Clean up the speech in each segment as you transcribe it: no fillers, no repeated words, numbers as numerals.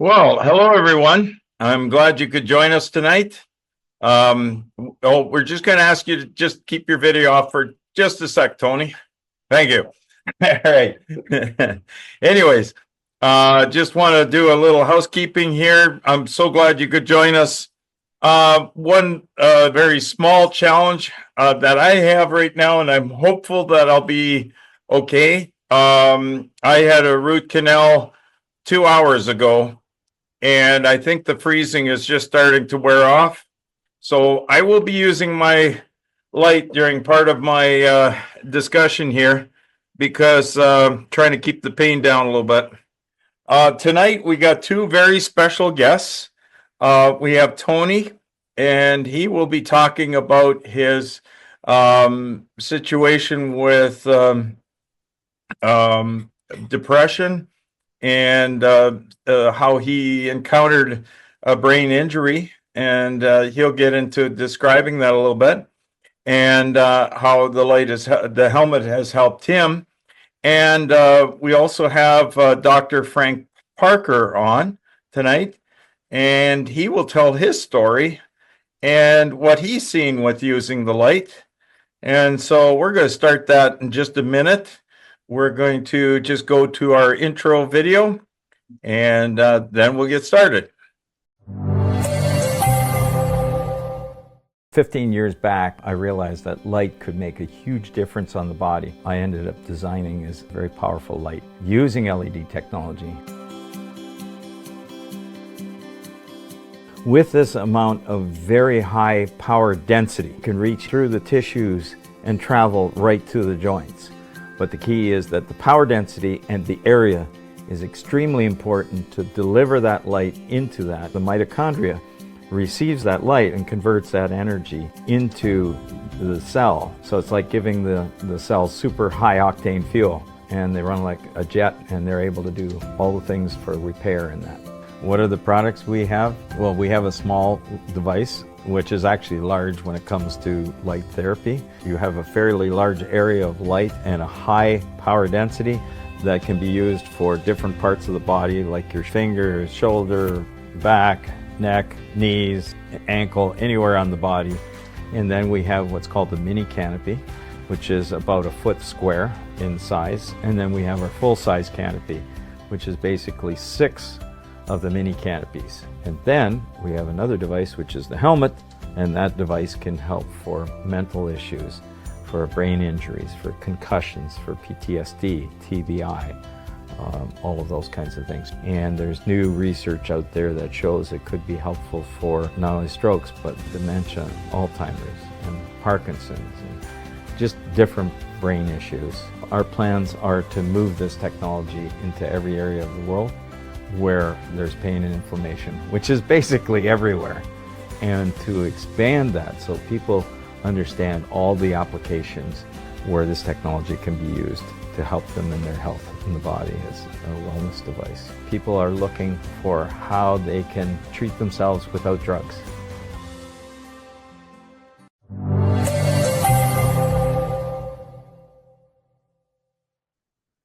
Well, hello everyone. I'm glad you could join us tonight. We're just going to ask you to just keep your video off for just a sec, Tony. Thank you. All right. Anyways, just want to do a little housekeeping here. I'm so glad you could join us. One very small challenge that I have right now, and I'm hopeful that I'll be okay. I had a root canal 2 hours ago, and I think the freezing is just starting to wear off. So I will be using my light during part of my discussion here because trying to keep the pain down a little bit. Tonight we got two very special guests. We have Tony, and he will be talking about his situation with depression and how he encountered a brain injury, and he'll get into describing that a little bit, and how the helmet has helped him. And we also have Dr. Frank Parker on tonight, and he will tell his story and what he's seen with using the light. And so we're going to start that in just a minute. We're going to just go to our intro video, and then we'll get started. 15 years back, I realized that light could make a huge difference on the body. I ended up designing this very powerful light using LED technology. With this amount of very high power density, it can reach through the tissues and travel right to the joints. But the key is that the power density and the area is extremely important to deliver that light into that. The mitochondria receives that light and converts that energy into the cell. So it's like giving the cells super high octane fuel, and they run like a jet, and they're able to do all the things for repair in that. What are the products we have? Well, we have a small device, which is actually large when it comes to light therapy. You have a fairly large area of light and a high power density that can be used for different parts of the body, like your finger, shoulder, back, neck, knees, ankle, anywhere on the body. And then we have what's called the mini canopy, which is about a foot square in size. And then we have our full-size canopy, which is basically 6 of the mini canopies. And then we have another device, which is the helmet, and that device can help for mental issues, for brain injuries, for concussions, for PTSD, TBI, all of those kinds of things. And there's new research out there that shows it could be helpful for not only strokes, but dementia, Alzheimer's, and Parkinson's, and just different brain issues. Our plans are to move this technology into every area of the world where there's pain and inflammation, which is basically everywhere, and to expand that so people understand all the applications where this technology can be used to help them in their health in the body as a wellness device. People are looking for how they can treat themselves without drugs.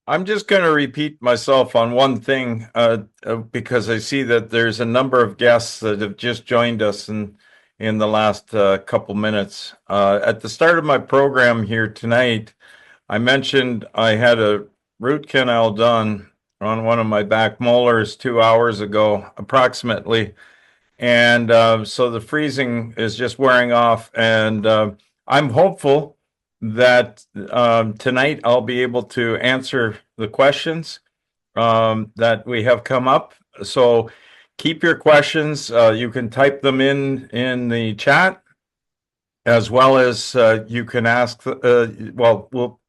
I'm just going to repeat myself on one thing because I see that there's a number of guests that have just joined us in the last couple minutes. At the start of my program here tonight, I mentioned I had a root canal done on one of my back molars 2 hours ago, approximately. And so the freezing is just wearing off, and I'm hopeful that tonight I'll be able to answer the questions that we have come up. So keep your questions. You can type them in the chat, as well as you can ask. We'll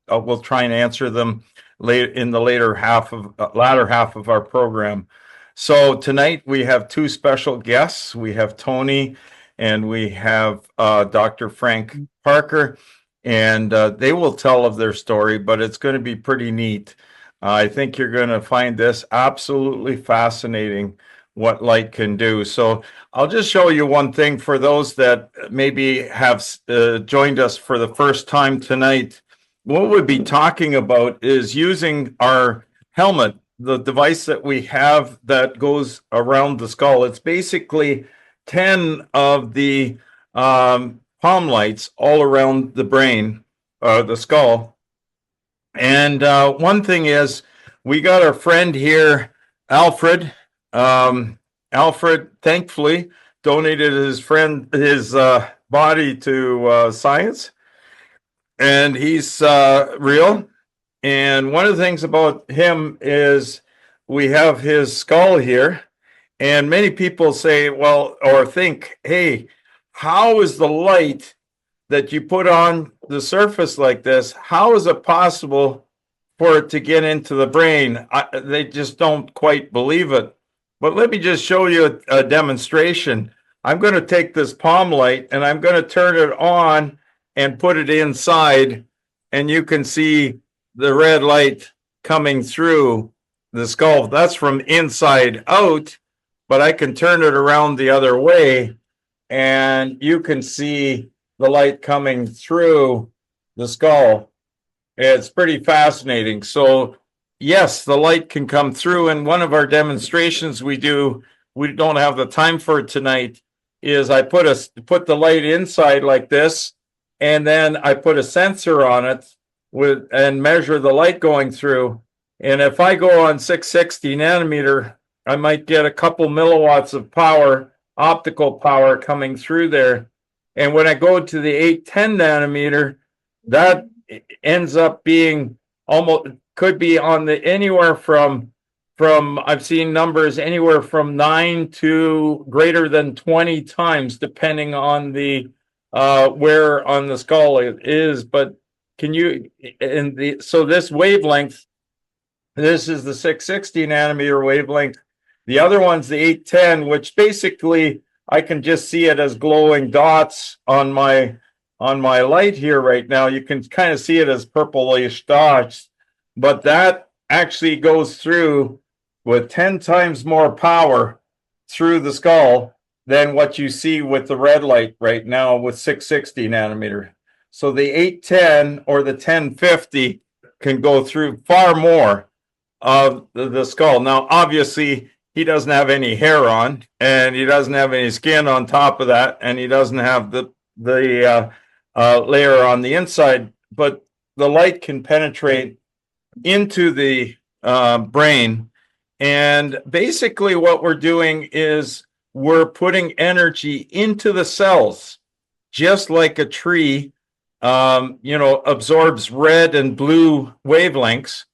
try and answer them late in the latter half of our program. So tonight we have two special guests. We have Tony, and we have Dr. Frank Parker. And they will tell of their story, but it's going to be pretty neat. I think you're going to find this absolutely fascinating, what light can do. So I'll just show you one thing for those that maybe have joined us for the first time tonight. What we'll be talking about is using our helmet the device that we have that goes around the skull. It's basically 10 of the palm lights all around the brain, the skull. And one thing is, we got our friend here, Alfred. Alfred, thankfully, donated his body to science, and he's real. And one of the things about him is we have his skull here, and many people say, well, or think, hey, how is the light that you put on the surface like this, how is it possible for it to get into the brain? They just don't quite believe it. But let me just show you a demonstration. I'm going to take this palm light and I'm going to turn it on and put it inside, and you can see the red light coming through the skull. That's from inside out, but I can turn it around the other way, and you can see the light coming through the skull. It's pretty fascinating. So yes, the light can come through. And one of our demonstrations we do, we don't have the time for it tonight, is I put the light inside like this, and then I put a sensor on it and measure the light going through. And if I go on 660 nanometer, I might get a couple milliwatts of power, optical power coming through there. And when I go to the 810 nanometer, that ends up being almost, could be on the anywhere from I've seen numbers anywhere from 9 to greater than 20 times, depending on the where on the skull it is. But can you, so this wavelength, this is the 660 nanometer wavelength. The other one's the 810, which basically I can just see it as glowing dots on my light here right now. You can kind of see it as purplish dots, but that actually goes through with 10 times more power through the skull than what you see with the red light right now with 660 nanometer. So the 810 or the 1050 can go through far more of the skull. Now, obviously, he doesn't have any hair on, and he doesn't have any skin on top of that, and he doesn't have the layer on the inside, but the light can penetrate into the brain. And basically what we're doing is we're putting energy into the cells, just like a tree, absorbs red and blue wavelengths.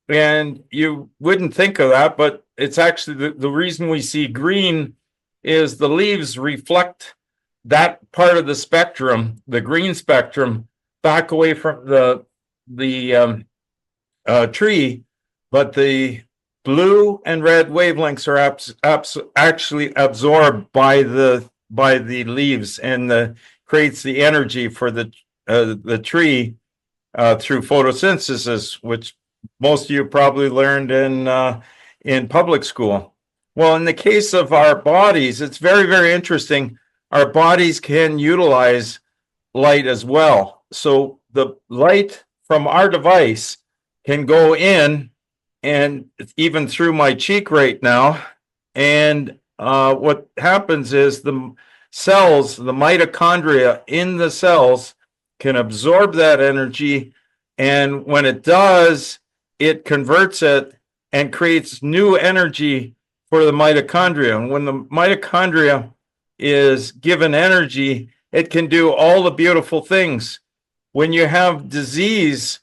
And you wouldn't think of that, but it's actually the reason we see green is the leaves reflect that part of the spectrum, the green spectrum, back away from the tree, but the blue and red wavelengths are actually absorbed by the leaves, and creates the energy for the tree through photosynthesis, which most of you probably learned in public school. Well, in the case of our bodies, it's very, very interesting. Our bodies can utilize light as well. So the light from our device can go in, and it's even through my cheek right now. And what happens is the cells, the mitochondria in the cells, can absorb that energy. And when it does, it converts it and creates new energy for the mitochondria. And when the mitochondria is given energy, it can do all the beautiful things. When you have disease,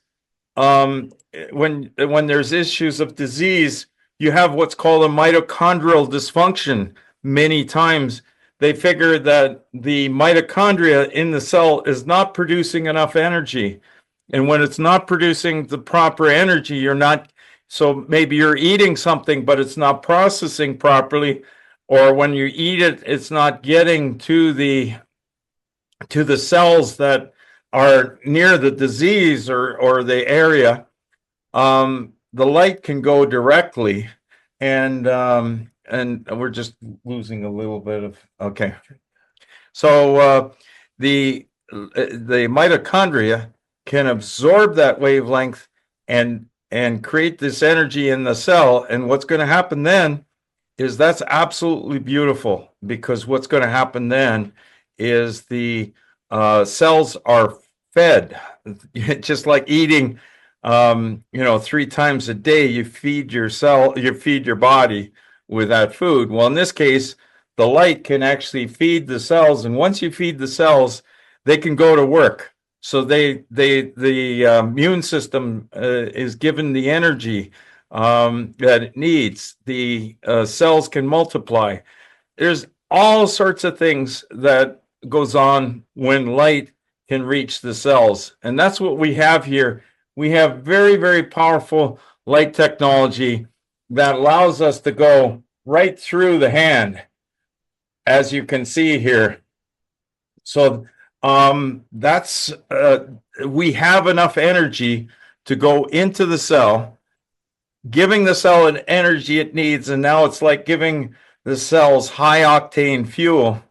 when there's issues of disease, you have what's called a mitochondrial dysfunction. Many times they figure that the mitochondria in the cell is not producing enough energy. And when it's not producing the proper energy, so maybe you're eating something, but it's not processing properly. Or when you eat it, it's not getting to the cells that are near the disease or the area. The light can go directly, and we're just losing a little bit of, okay. So the mitochondria can absorb that wavelength and and create this energy in the cell. And what's going to happen then is that's absolutely beautiful, because what's going to happen then is the cells are fed, just like eating. 3 times a day, you feed you feed your body with that food. Well, in this case, the light can actually feed the cells, and once you feed the cells, they can go to work. So the immune system is given the energy that it needs. The cells can multiply. There's all sorts of things that goes on when light can reach the cells, and that's what we have here. We have very, very powerful light technology that allows us to go right through the hand, as you can see here. So that's we have enough energy to go into the cell, giving the cell an energy it needs, and now it's like giving the cells high octane fuel,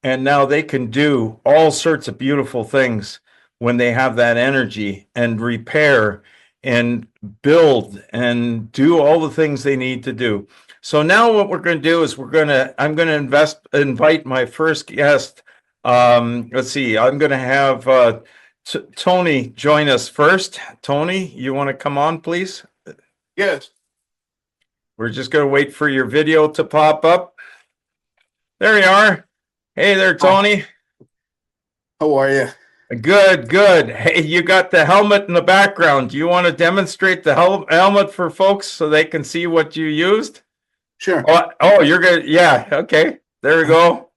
and now they can do all sorts of beautiful things when they have that energy, and repair and build and do all the things they need to do. So now what we're going to do is I'm going to invite my first guest. Let's see, I'm going to have Tony join us first. Tony, you want to come on, please? Yes. We're just going to wait for your video to pop up. There you are. Hey there, Tony. How are you? Good, good. Hey, you got the helmet in the background. Do you want to demonstrate the helmet for folks so they can see what you used? Sure. Oh, you're good. Yeah, okay. There we go.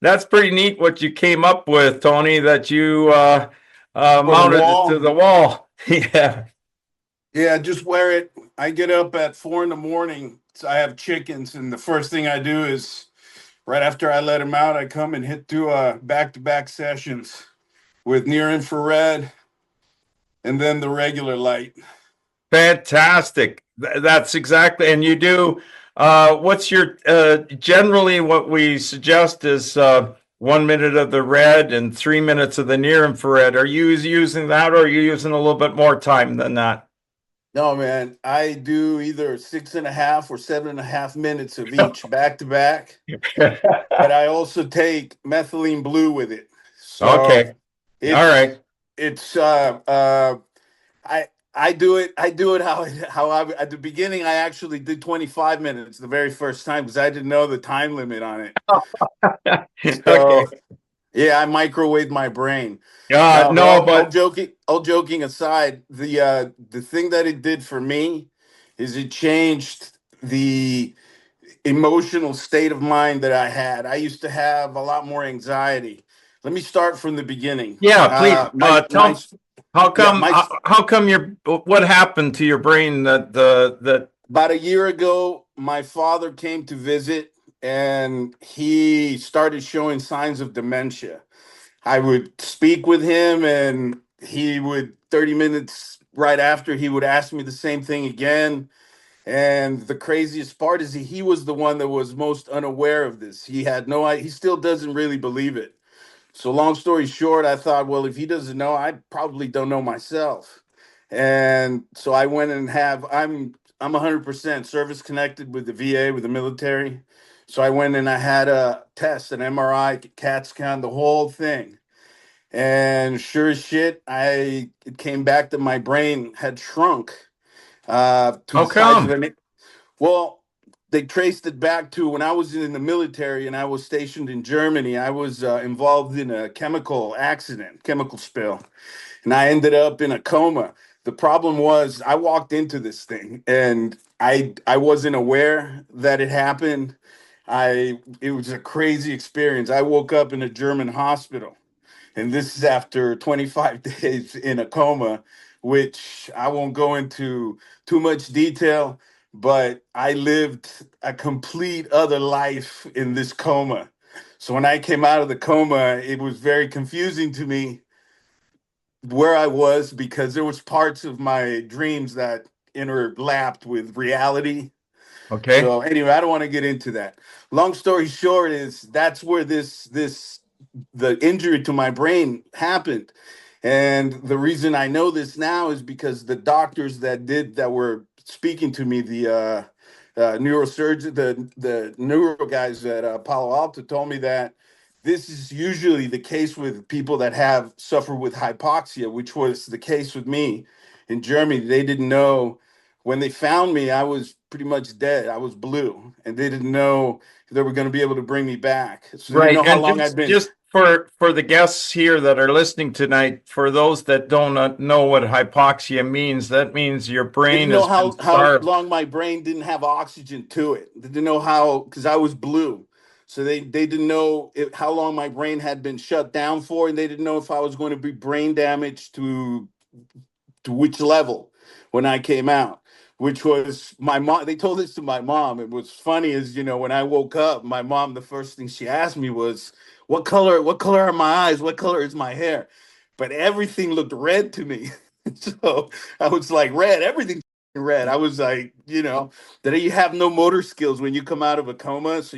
That's pretty neat what you came up with, Tony, that you mounted it to the wall. Yeah. Yeah, just wear it. I get up at 4 a.m. So I have chickens, and the first thing I do is right after I let them out, I come and hit through back-to-back sessions with near infrared and then the regular light. Fantastic. That's exactly. And you do, what's your, generally what we suggest is 1 minute of the red and 3 minutes of the near infrared. Are you using that, or are you using a little bit more time than that? No, man, I do either 6.5 or 7.5 minutes of each back to back. But I also take methylene blue with it. So okay. All right. It's I do it how I at the beginning I actually did 25 minutes the very first time because I didn't know the time limit on it. So, okay. yeah, I microwaved my brain. But all joking aside, the thing that it did for me is it changed the emotional state of mind that I had. I used to have a lot more anxiety. Let me start from the beginning. Yeah, please. How come what happened to your brain that about a year ago, my father came to visit and he started showing signs of dementia. I would speak with him and he would 30 minutes right after he would ask me the same thing again. And the craziest part is he was the one that was most unaware of this. He had no idea. He still doesn't really believe it. So long story short, I thought, well, if he doesn't know, I probably don't know myself. And so I went and I'm 100% service connected with the VA, with the military. So I went and I had a test, an MRI, CAT scan, the whole thing. And sure as shit, it came back that my brain had shrunk to the size of an. Well, they traced it back to when I was in the military and I was stationed in Germany. I was involved in a chemical spill, and I ended up in a coma. The problem was I walked into this thing and I wasn't aware that it happened. It was a crazy experience. I woke up in a German hospital, and this is after 25 days in a coma, which I won't go into too much detail, but I lived a complete other life in this coma. So when I came out of the coma, it was very confusing to me where I was because there was parts of my dreams that interlapped with reality. Okay. So anyway, I don't want to get into that. Long story short is that's where the injury to my brain happened. And the reason I know this now is because the doctors that were speaking to me, the neurosurgeon, the neuro guys at Palo Alto, told me that this is usually the case with people that have suffered with hypoxia, which was the case with me in Germany. They didn't know when they found me, I was pretty much dead. I was blue, and they didn't know if they were going to be able to bring me back. So they didn't Right. know how And long I'd been. just for the guests here that are listening tonight, for those that don't know what hypoxia means, that means your They brain didn't know has been how starved. long my brain didn't have oxygen to it. They didn't know how, because I was blue. So they didn't know how long my brain had been shut down for, and they didn't know if I was going to be brain damaged to which level when I came out, which was my mom. They told this to my mom. It was funny as, when I woke up, my mom, the first thing she asked me was, what color are my eyes? What color is my hair? But everything looked red to me. So I was like, red, everything red. I was like, that you have no motor skills when you come out of a coma. So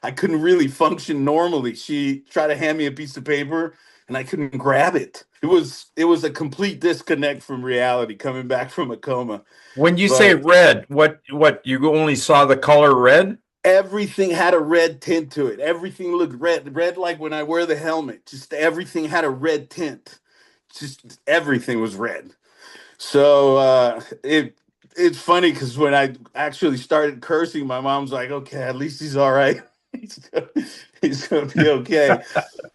I couldn't really function normally. She tried to hand me a piece of paper and I couldn't grab it. It was a complete disconnect from reality coming back from a coma. When you say But red, what you only saw the color red? everything had a red tint to it. Everything looked red like when I wear the helmet. Just everything had a red tint. Just everything was red. So it's funny because when I actually started cursing, my mom's like, "Okay, at least he's all right. he's, gonna, he's gonna be okay."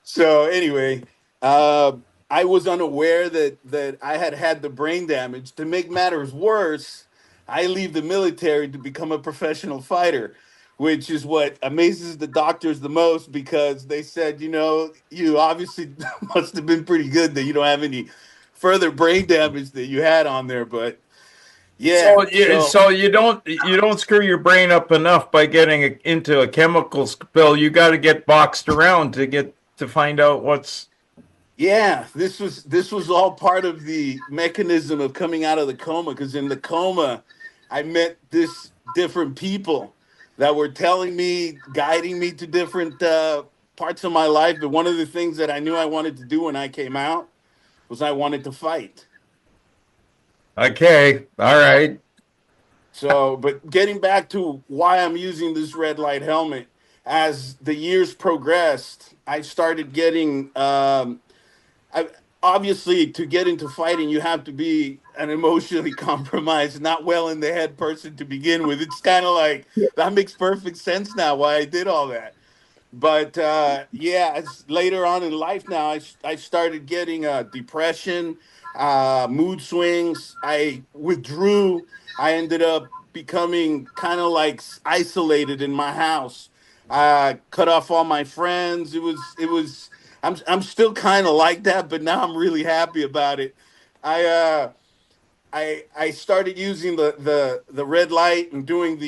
So anyway, uh, I was unaware that I had the brain damage. To make matters worse, I leave the military to become a professional fighter, which is what amazes the doctors the most because they said, you obviously must have been pretty good that you don't have any further brain damage that you had on there. But yeah, so So you don't screw your brain up enough by getting into a chemical spill. You got to get boxed around to find out what's. yeah, this was all part of the mechanism of coming out of the coma. Because in the coma, I met this different people that were telling me, guiding me to different parts of my life. But one of the things that I knew I wanted to do when I came out was I wanted to fight. Okay, all right. So, but getting back to why I'm using this red light helmet, as the years progressed, I started getting I obviously to get into fighting, you have to be an emotionally compromised, not well in the head person to begin with. It's kind of like that makes perfect sense now why I did all that. But yeah, as later on in life now, I started getting depression, mood swings. I withdrew. I ended up becoming kind of like isolated in my house. Cut off all my friends. It was. I'm still kind of like that, but now I'm really happy about it. I uh, I started using the red light and doing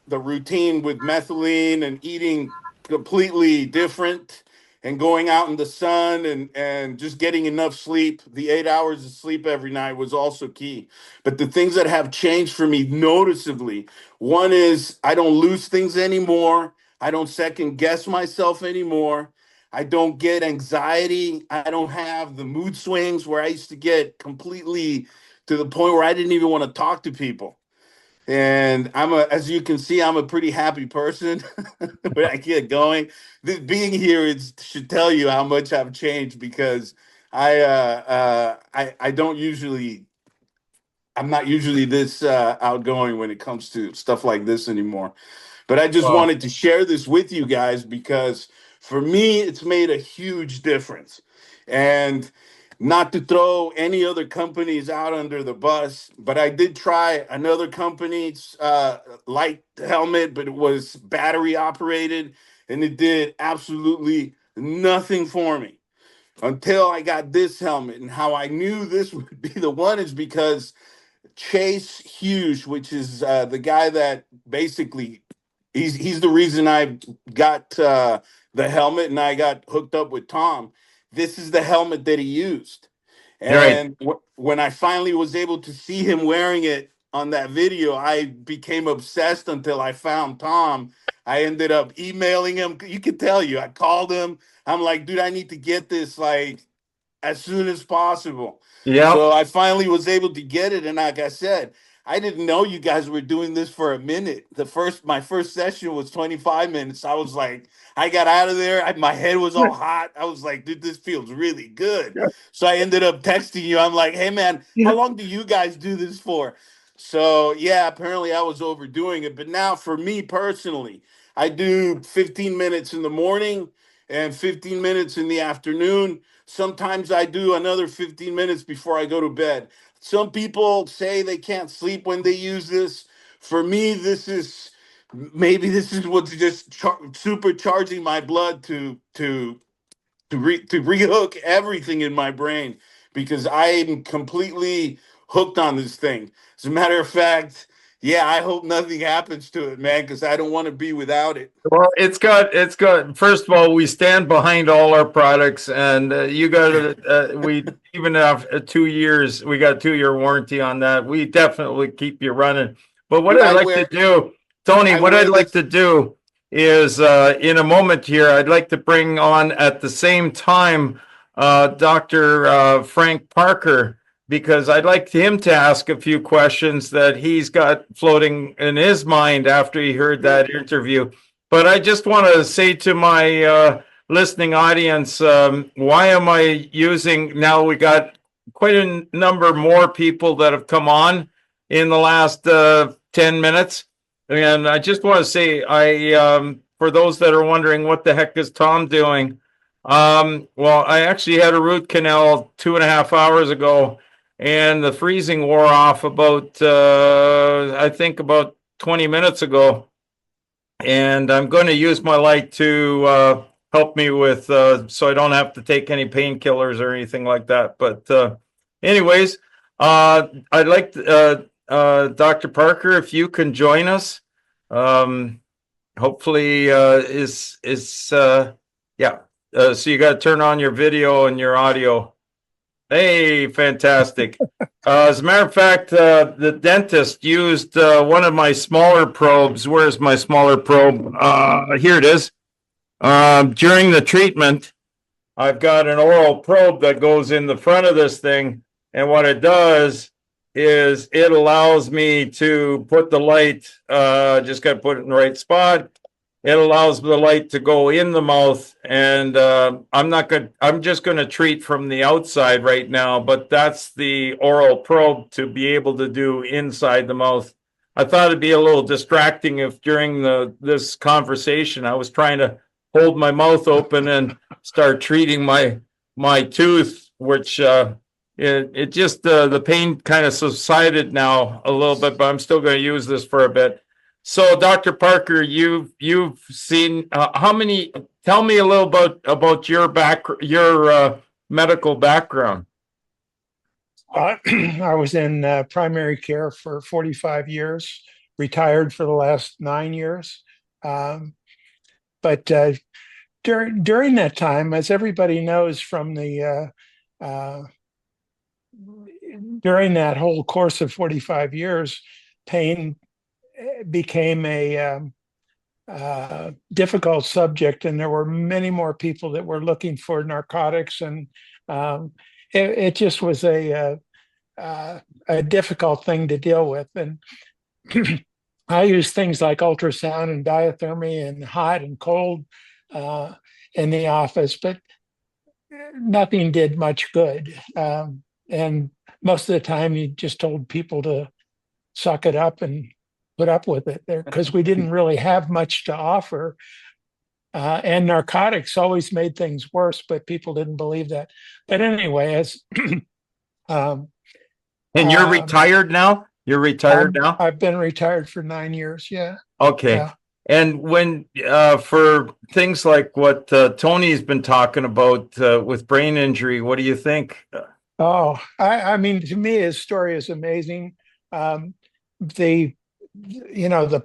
the routine with methylene and eating completely different and going out in the sun and just getting enough sleep. The 8 hours of sleep every night was also key. But the things that have changed for me noticeably, one is I don't lose things anymore. I don't second guess myself anymore. I don't get anxiety. I don't have the mood swings where I used to get completely to the point where I didn't even want to talk to people. And as you can see, I'm a pretty happy person when I get going. Being here should tell you how much I've changed because I don't usually, I'm not usually this outgoing when it comes to stuff like this anymore. But I just Well, wanted to share this with you guys because for me, it's made a huge difference. And not to throw any other companies out under the bus, but I did try another company's light helmet, but it was battery operated and it did absolutely nothing for me until I got this helmet. And how I knew this would be the one is because Chase Hughes, which is the guy that basically he's the reason I got the helmet and I got hooked up with Tom. This is the helmet that he used, right. and when I finally was able to see him wearing it on that video, I became obsessed until I found Tom. I ended up emailing him. You can tell you, I called him. I'm like, dude, I need to get this. Like, as soon as possible. Yeah. So I finally was able to get it. And like I said, I didn't know you guys were doing this for a minute. My first session was 25 minutes. I was like, I got out of there. My head was all hot. I was like, dude, this feels really good. So I ended up texting you. I'm like, hey man, how long do you guys do this for? So yeah, apparently I was overdoing it. But now for me personally, I do 15 minutes in the morning and 15 minutes in the afternoon. Sometimes I do another 15 minutes before I go to bed. Some people say they can't sleep when they use this. For me, this is what's just supercharging my blood to rehook everything in my brain, because I am completely hooked on this thing. As a matter of fact, yeah, I hope nothing happens to it, man, because I don't want to be without it. Well, it's got, first of all, we stand behind all our products, and you got, we even have 2 years, we got a 2-year warranty on that. We definitely keep you running. But what Dude, I'd like to do, Tony, I what I'd wear like this. to do is in a moment here, I'd like to bring on at the same time Dr. Frank Parker, because I'd like him to ask a few questions that he's got floating in his mind after he heard that interview. But I just want to say to my listening audience, why am I using, now we got quite a number more people that have come on in the last 10 minutes. And I just want to say, for those that are wondering, what the heck is Tom doing? Well, I actually had a root canal 2.5 hours ago, and the freezing wore off about, I think about 20 minutes ago. And I'm going to use my light to help me with, so I don't have to take any painkillers or anything like that. But anyways, I'd like Dr. Parker, if you can join us. Hopefully, yeah. So you got to turn on your video and your audio. Hey, fantastic. As a matter of fact, the dentist used one of my smaller probes. Where's my smaller probe? Here it is. During the treatment, I've got an oral probe that goes in the front of this thing. And what it does is it allows me to put the light, just got to put it in the right spot. It allows the light to go in the mouth, and I'm just going to treat from the outside right now, but that's the oral probe to be able to do inside the mouth. I thought it'd be a little distracting if during this conversation I was trying to hold my mouth open and start treating my tooth, which it just the pain kind of subsided now a little bit, but I'm still going to use this for a bit. So, Dr. Parker, you've seen how many? Tell me a little about your medical background. I was in primary care for 45 years, retired for the last 9 years. But during that time, as everybody knows from during that whole course of 45 years, pain became a difficult subject, and there were many more people that were looking for narcotics, and it just was a difficult thing to deal with. And I used things like ultrasound and diathermy and hot and cold in the office, but nothing did much good. And most of the time, you just told people to suck it up and put up with it there, because we didn't really have much to offer. And narcotics always made things worse, but people didn't believe that. But anyway, as and you're retired now? You're retired now? I've been retired for 9 years. Yeah. Okay. Yeah. And when for things like what Tony's been talking about with brain injury, what do you think? Oh, I mean, to me, his story is amazing. The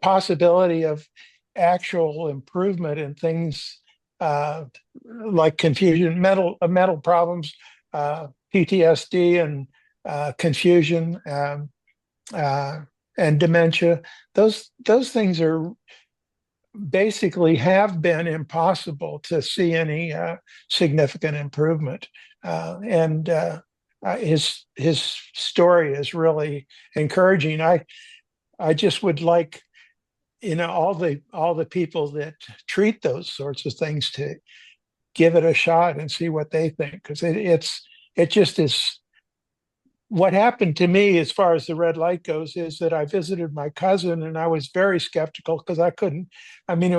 possibility of actual improvement in things like confusion, mental problems, PTSD, and confusion, and dementia. Those things are basically have been impossible to see any significant improvement. His story is really encouraging. I just would like, all the people that treat those sorts of things to give it a shot and see what they think, because it just is. What happened to me as far as the red light goes is that I visited my cousin and I was very skeptical because I couldn't. I mean,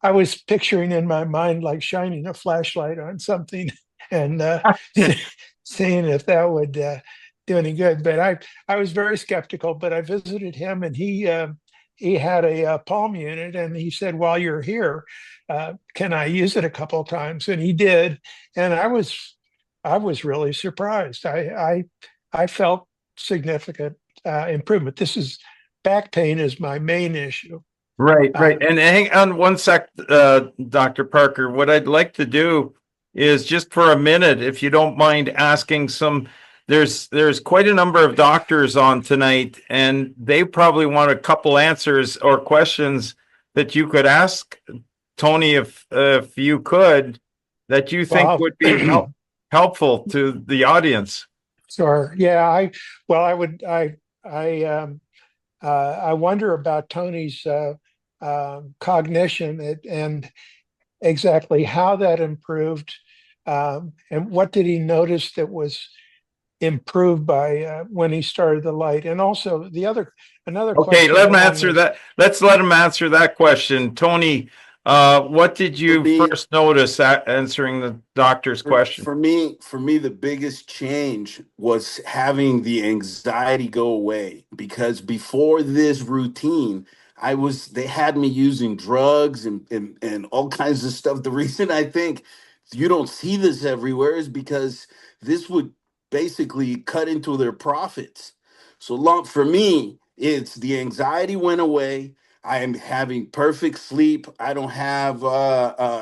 I was picturing in my mind like shining a flashlight on something and seeing if that would do any good. But I was very skeptical. But I visited him and he had a palm unit and he said, "While you're here, can I use it a couple of times?" And he did, and I was really surprised. I felt significant improvement. Back pain is my main issue. Right, right. And hang on one sec, Dr. Parker. What I'd like to do is just for a minute, if you don't mind asking there's quite a number of doctors on tonight, and they probably want a couple answers or questions that you could ask Tony, if you could, that you think would be helpful to the audience. Sure. Yeah. I would. I wonder about Tony's cognition and exactly how that improved, and what did he notice that was improved by when he started the light, and also another Okay, question. let him answer that. Let's let him answer that question, Tony. What did you first notice answering the doctor's question? For me, the biggest change was having the anxiety go away, because before this routine, they had me using drugs and all kinds of stuff. The reason I think you don't see this everywhere is because this would basically cut into their profits. So long for me, it's the anxiety went away. I am having perfect sleep. I don't have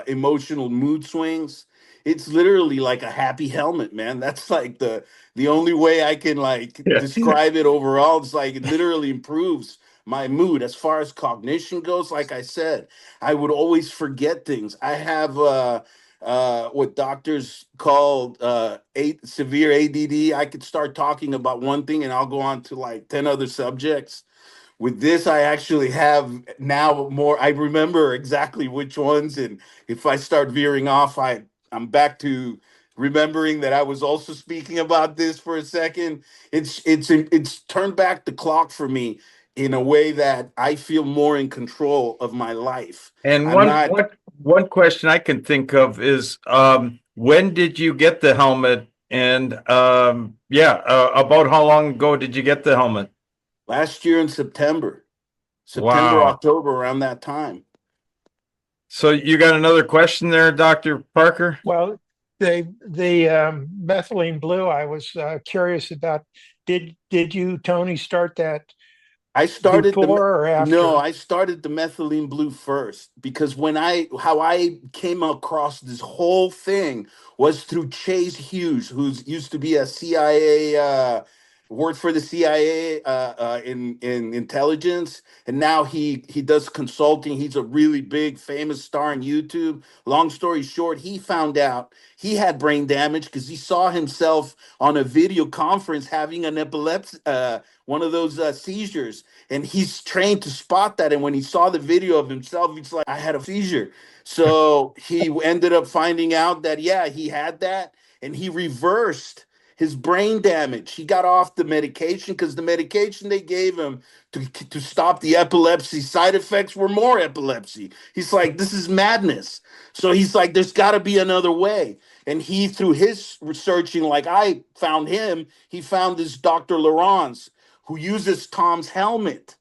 emotional mood swings. It's literally like a happy helmet, man. That's like the only way I can describe it overall. It's like it literally improves my mood. As far as cognition goes, like I said, I would always forget things. I have what doctors call severe ADD. I could start talking about one thing and I'll go on to like 10 other subjects. With this, I actually have now more. I remember exactly which ones, and if I start veering off, I'm back to remembering that I was also speaking about this for a second. It's turned back the clock for me in a way that I feel more in control of my life. And I'm not. one question I can think of is, when did you get the helmet? And about how long ago did you get the helmet? Last year in September, Wow. October, around that time. So you got another question there, Dr. Parker? Well, the methylene blue, I was curious about. Did you, Tony, start that I started before or after? No, I started the methylene blue first, because how I came across this whole thing was through Chase Hughes, who's used to be a CIA, worked for the CIA in intelligence, and now he does consulting. He's a really big famous star on YouTube. Long story short, he found out he had brain damage because he saw himself on a video conference having an epilepsy, one of those seizures, and he's trained to spot that. And when he saw the video of himself, he's like, I had a seizure. So he ended up finding out that, yeah, he had that, and he reversed his brain damage. He got off the medication because the medication they gave him to stop the epilepsy side effects were more epilepsy. He's like, this is madness. So he's like, there's got to be another way. And he, through his researching, like I found him, he found this Dr. Laurence, who uses Tom's helmet.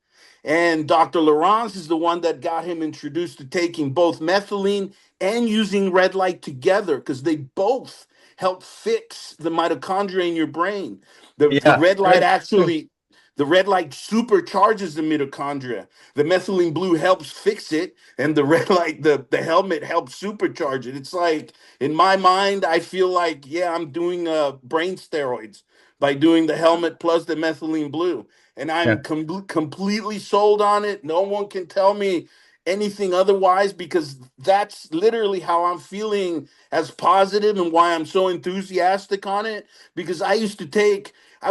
And Dr. Laurence is the one that got him introduced to taking both methylene and using red light together, because they both help fix the mitochondria in your brain. The red light actually, the red light supercharges the mitochondria. The methylene blue helps fix it, and the red light, the helmet helps supercharge it. It's like, in my mind, I feel like, yeah, I'm doing brain steroids by doing the helmet plus the methylene blue. And I'm completely sold on it. No one can tell me anything otherwise, because that's literally how I'm feeling as positive and why I'm so enthusiastic on it. Because I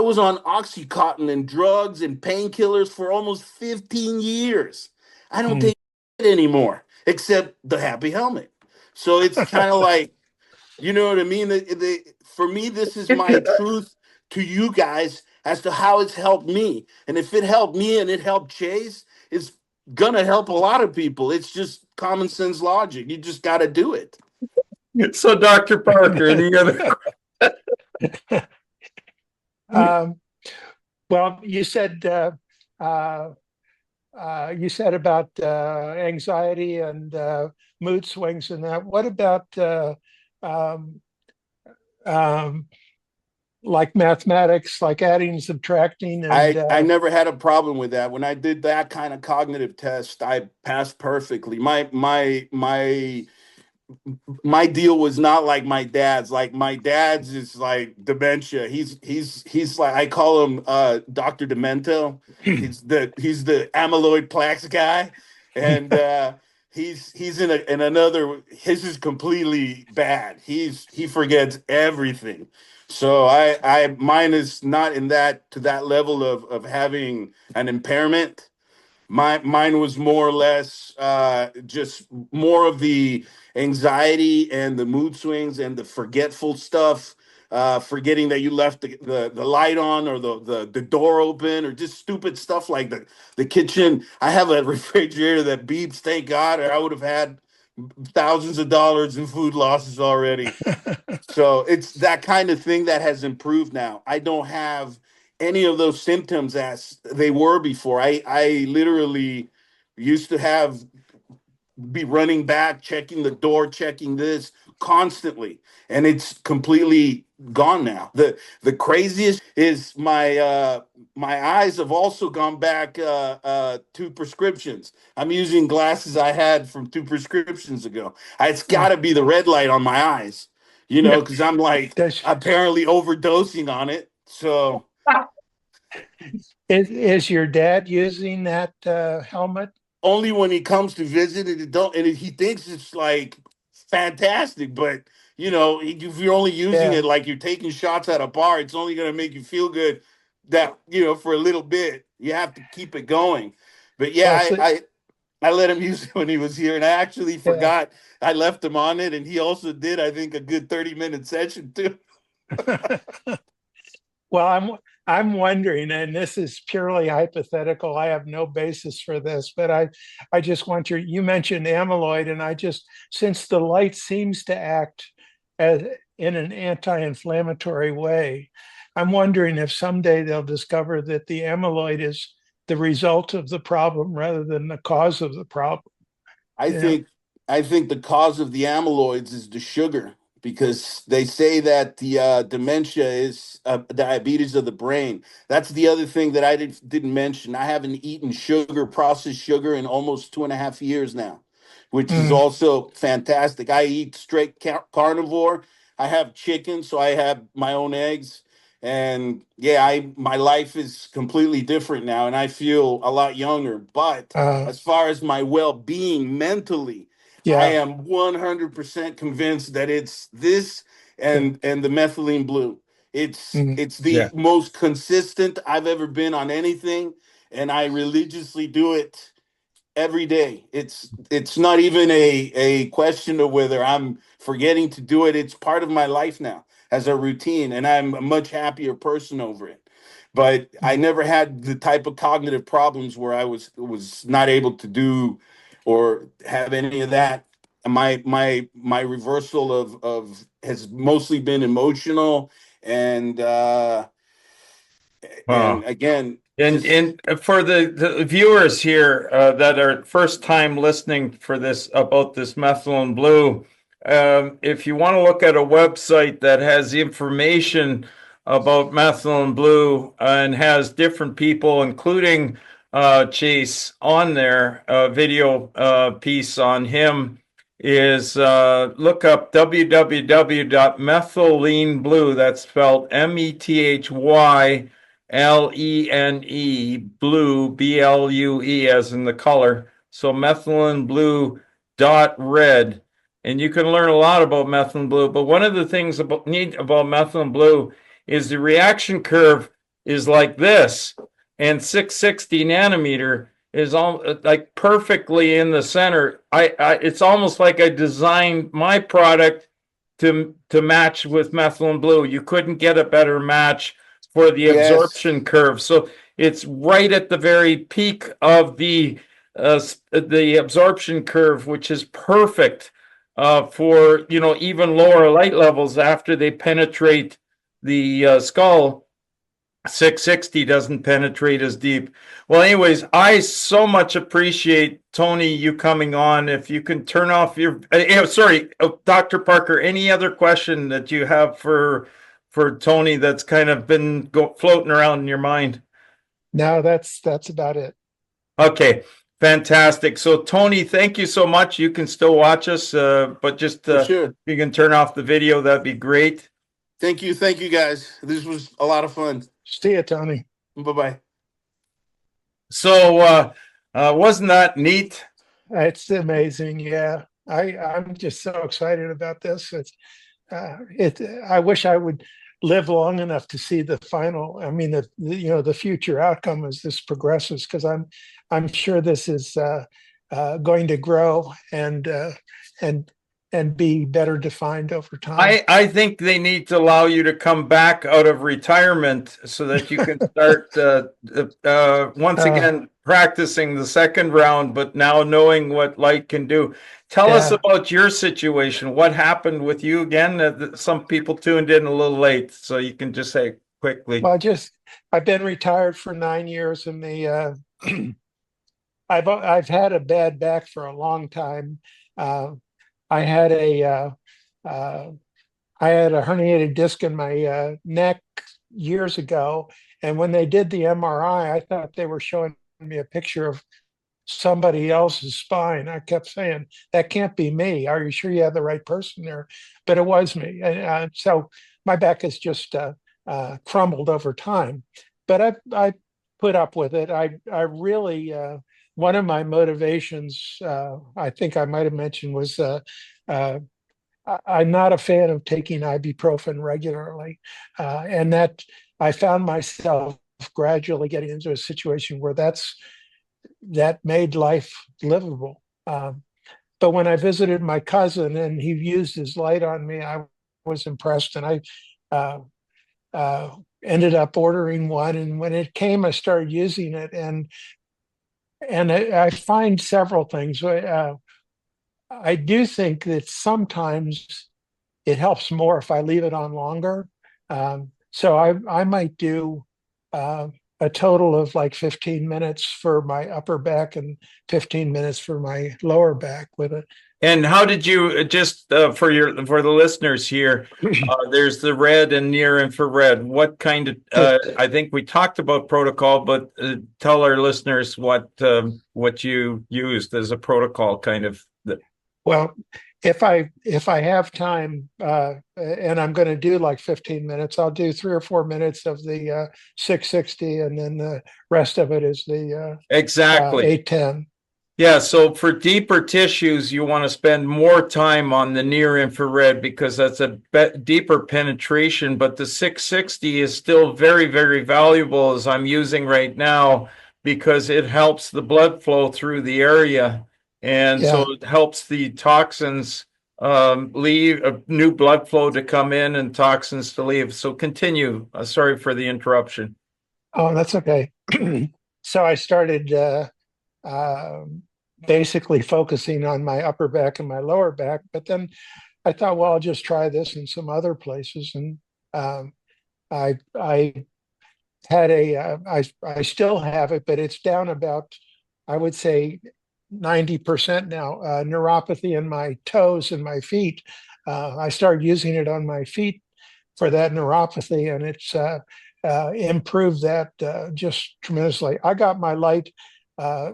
was on Oxycontin and drugs and painkillers for almost 15 years. I don't Mm. take it anymore, except the happy helmet. So it's kind of like, you know what I mean? For me, this is my truth to you guys as to how it's helped me. And if it helped me and it helped Chase, it's gonna help a lot of people. It's just common sense logic. You just got to do it. So, Dr. Parker, any other? Um, well, you said about anxiety and mood swings and that. What about um, um, like mathematics, like adding and subtracting, and I never had a problem with that. When I did that kind of cognitive test, I passed perfectly. My deal was not like my dad's. Like my dad's is like dementia. He's like, I call him Dr. Demento. He's the amyloid plaques guy, and he's in another. His is completely bad. He forgets everything. So I mine is not in that to that level of having an impairment. Mine was more or less just more of the anxiety and the mood swings and the forgetful stuff, forgetting that you left the light on or the door open, or just stupid stuff like the kitchen. I have a refrigerator that beeps, thank God, or I would have had thousands of dollars in food losses already. So it's that kind of thing that has improved now. I don't have any of those symptoms as they were before. I literally used to have be running back, checking the door, checking this constantly, and it's completely gone now. The craziest is my eyes have also gone back to prescriptions. I'm using glasses I had from 2 prescriptions ago. It's got to be the red light on my eyes, because I'm like does apparently overdosing on it. So is your dad using that helmet? only when he comes to visit, and he thinks it's like fantastic, but if you're only using Yeah. it like you're taking shots at a bar, it's only going to make you feel good that for a little bit. You have to keep it going. But yeah, Well, I let him use it when he was here, and I actually yeah. forgot I left him on it, and he also did, I think, a good 30-minute session too. Well, I'm wondering, and this is purely hypothetical. I have no basis for this, but I just want you mentioned amyloid, and since the light seems to act as in an anti-inflammatory way, I'm wondering if someday they'll discover that the amyloid is the result of the problem rather than the cause of the problem. I You know? think I think the cause of the amyloids is the sugar, because they say that the dementia is diabetes of the brain. That's the other thing that I didn't mention. I haven't eaten sugar, processed sugar, in almost 2.5 years now, which is Mm, also fantastic. I eat straight carnivore. I have chicken, so I have my own eggs. And yeah, my life is completely different now, and I feel a lot younger. But uh, as far as my well-being mentally, I yeah. am 100% convinced that it's this Yeah. and the methylene blue. It's Mm, it's the Yeah. most consistent I've ever been on anything, and I religiously do it every day. It's not even a question of whether I'm forgetting to do it. It's part of my life now as a routine, and I'm a much happier person over it. But I never had the type of cognitive problems where I was not able to do or have any of that. My reversal of has mostly been emotional, and Wow. again, And just for the viewers here that are first time listening for this about this methylene blue, if you want to look at a website that has information about methylene blue and has different people, including Chase, on there, a video piece on him is look up www.methyleneblue. That's spelled METHYLENE blue, BLUE, as in the color, So methylene blue dot red, and you can learn a lot about methylene blue. But one of the things neat about methylene blue is the reaction curve is like this, and 660 nanometer is all like perfectly in the center. It's almost like I designed my product to match with methylene blue. You couldn't get a better match for the Yes. absorption curve. So it's right at the very peak of the absorption curve, which is perfect for even lower light levels after they penetrate the skull. 660 doesn't penetrate as deep. Well, anyways, I so much appreciate, Tony, you coming on. If you can turn off your sorry, Dr. Parker, any other question that you have for Tony that's kind of been floating around in your mind? No, that's about it. Okay, fantastic. So Tony, thank you so much. You can still watch us, but just For sure. if you can turn off the video, that'd be great. Thank you guys. This was a lot of fun. See you, Tony. Bye-bye. So wasn't that neat? It's amazing. Yeah, I'm just so excited about this. I wish I would live long enough to see the final. I mean, the future outcome as this progresses, because I'm sure this is going to grow and be better defined over time. I think they need to allow you to come back out of retirement so that you can start once again practicing the second round, but now knowing what light can do. Tell us about your situation. What happened with you again? Some people tuned in a little late, so you can just say quickly. Well, I've been retired for 9 years, and I've had a bad back for a long time. I had a herniated disc in my neck years ago, and when they did the MRI, I thought they were showing me a picture of somebody else's spine. I kept saying, "That can't be me. Are you sure you have the right person there?" But it was me, and so my back has just crumbled over time. But I put up with it. I really one of my motivations, I think I might have mentioned, was I'm not a fan of taking ibuprofen regularly, and that I found myself gradually getting into a situation where that made life livable. But when I visited my cousin and he used his light on me, I was impressed, and I ended up ordering one. And when it came, I started using it, and I find several things. I do think that sometimes it helps more if I leave it on longer. So I might do a total of like 15 minutes for my upper back and 15 minutes for my lower back with it. And how did you just for the listeners here? There's the red and near infrared. What kind of? I think we talked about protocol, but tell our listeners what you used as a protocol, kind of. Well, if I have time and I'm going to do like 15 minutes, I'll do 3 or 4 minutes of the 660, and then the rest of it is the exactly 810. Yeah, so for deeper tissues, you want to spend more time on the near infrared because that's a deeper penetration, but the 660 is still very, very valuable, as I'm using right now, because it helps the blood flow through the area. And so it helps the toxins leave, new blood flow to come in and toxins to leave. So continue. Sorry for the interruption. Oh, that's okay. So I started basically focusing on my upper back and my lower back, but then I thought, well, I'll just try this in some other places. And I had I still have it, but it's down about, I would say, 90% now. Neuropathy in my toes and my feet. I started using it on my feet for that neuropathy, and it's improved that just tremendously. I got my light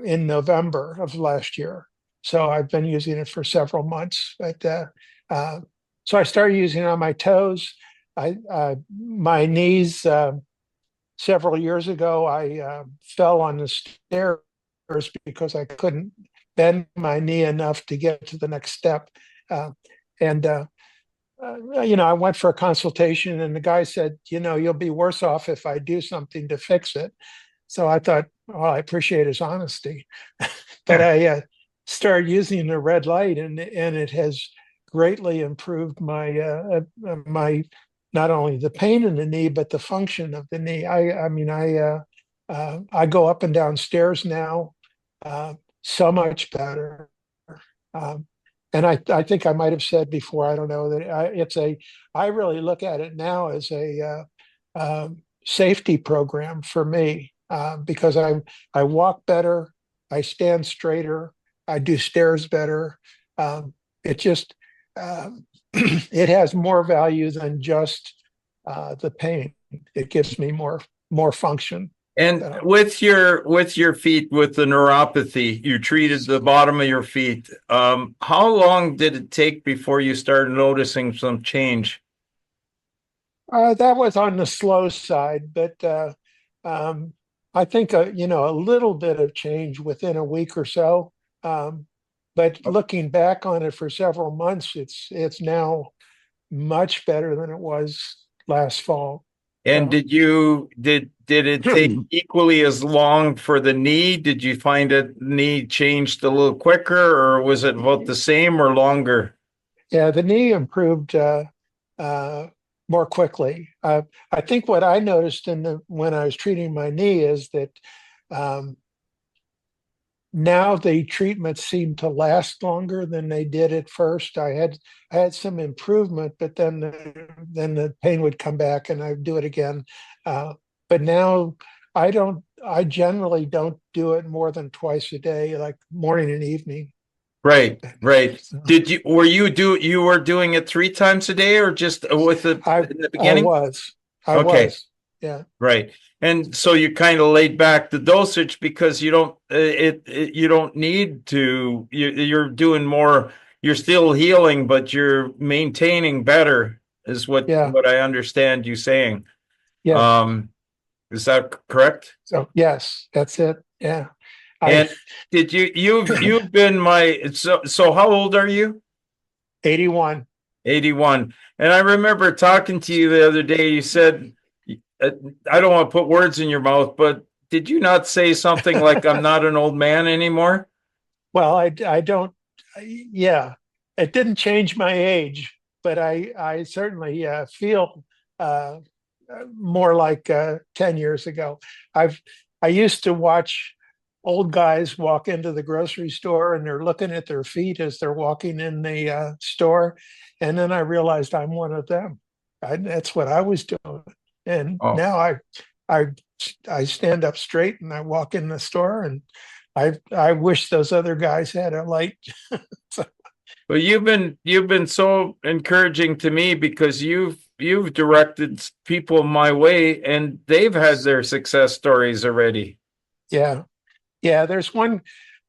in November of last year, so I've been using it for several months. But so I started using it on my toes. My knees. Several years ago, I fell on the stairs because I couldn't bend my knee enough to get to the next step. And I went for a consultation, and the guy said, you'll be worse off if I do something to fix it. So I thought, well, I appreciate his honesty. But I started using the red light, and it has greatly improved my my not only the pain in the knee but the function of the knee. I go up and down stairs now so much better. Um, and I think I might have said before, I don't know, that I really look at it now as a safety program for me, because I walk better, I stand straighter, I do stairs better. It just it has more value than just the pain. It gives me more function. And with your feet, with the neuropathy, you treated the bottom of your feet. How long did it take before you started noticing some change? That was on the slow side, but I think a little bit of change within a week or so. But looking back on it for several months, it's now much better than it was last fall. And So, did it take equally as long for the knee? Did you find it knee changed a little quicker, or was it about the same or longer? yeah, the knee improved more quickly. I think what I noticed when I was treating my knee is that um, now the treatments seem to last longer than they did at first. I had some improvement, but then the pain would come back and I'd do it again. But now I generally don't do it more than twice a day, like morning and evening. Right. So Were you doing it 3 times a day, or just with in the beginning? I Okay. was, yeah. Right. And so you kind of laid back the dosage because you don't you don't need to, you're doing more, you're still healing, but you're maintaining better is what Yeah, I understand you saying. yes. Is that correct? So yes, that's it. Yeah. I And did you've been so how old are you? 81. 81. And I remember talking to you the other day, you said, I don't want to put words in your mouth, but did you not say something like, I'm not an old man anymore? Well, I don't, yeah, it didn't change my age, but I certainly feel uh, more like 10 years ago. I used to watch old guys walk into the grocery store and they're looking at their feet as they're walking in the store. And then I realized I'm one of them. That's what I was doing. And Oh, now I I stand up straight and I walk in the store, and I wish those other guys had a light. So, well, you've been so encouraging to me because you've directed people my way and they've had their success stories already. yeah, yeah. There's one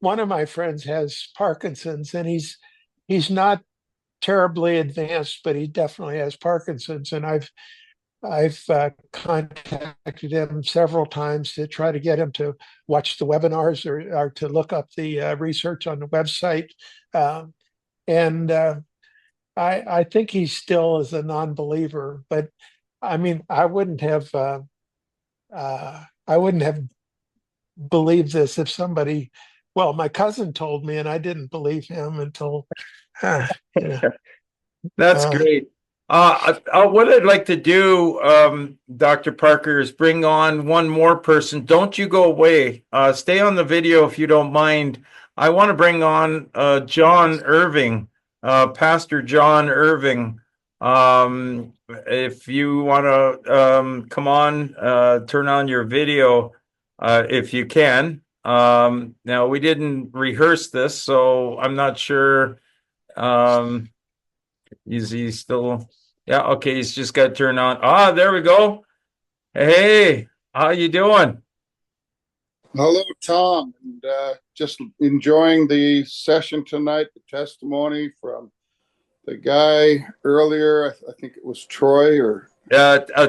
of my friends has Parkinson's, and he's not terribly advanced, but he definitely has Parkinson's, and I've contacted him several times to try to get him to watch the webinars or to look up the research on the website. Um, and I think he still is a non-believer, but I mean, I wouldn't have believed this if somebody, well, my cousin told me, and I didn't believe him until, you know, That's uh, great. What I'd like to do, Dr. Parker, is bring on one more person. Don't you go away. Stay on the video if you don't mind. I want to bring on John Irving, Pastor John Irving. If you want to come on, turn on your video if you can. Now, we didn't rehearse this, so I'm not sure. Is he still? Yeah, okay, he's just got to turn on. Ah, there we go. Hey, how you doing? Hello, Tom, and just enjoying the session tonight, the testimony from the guy earlier. I think it was Troy or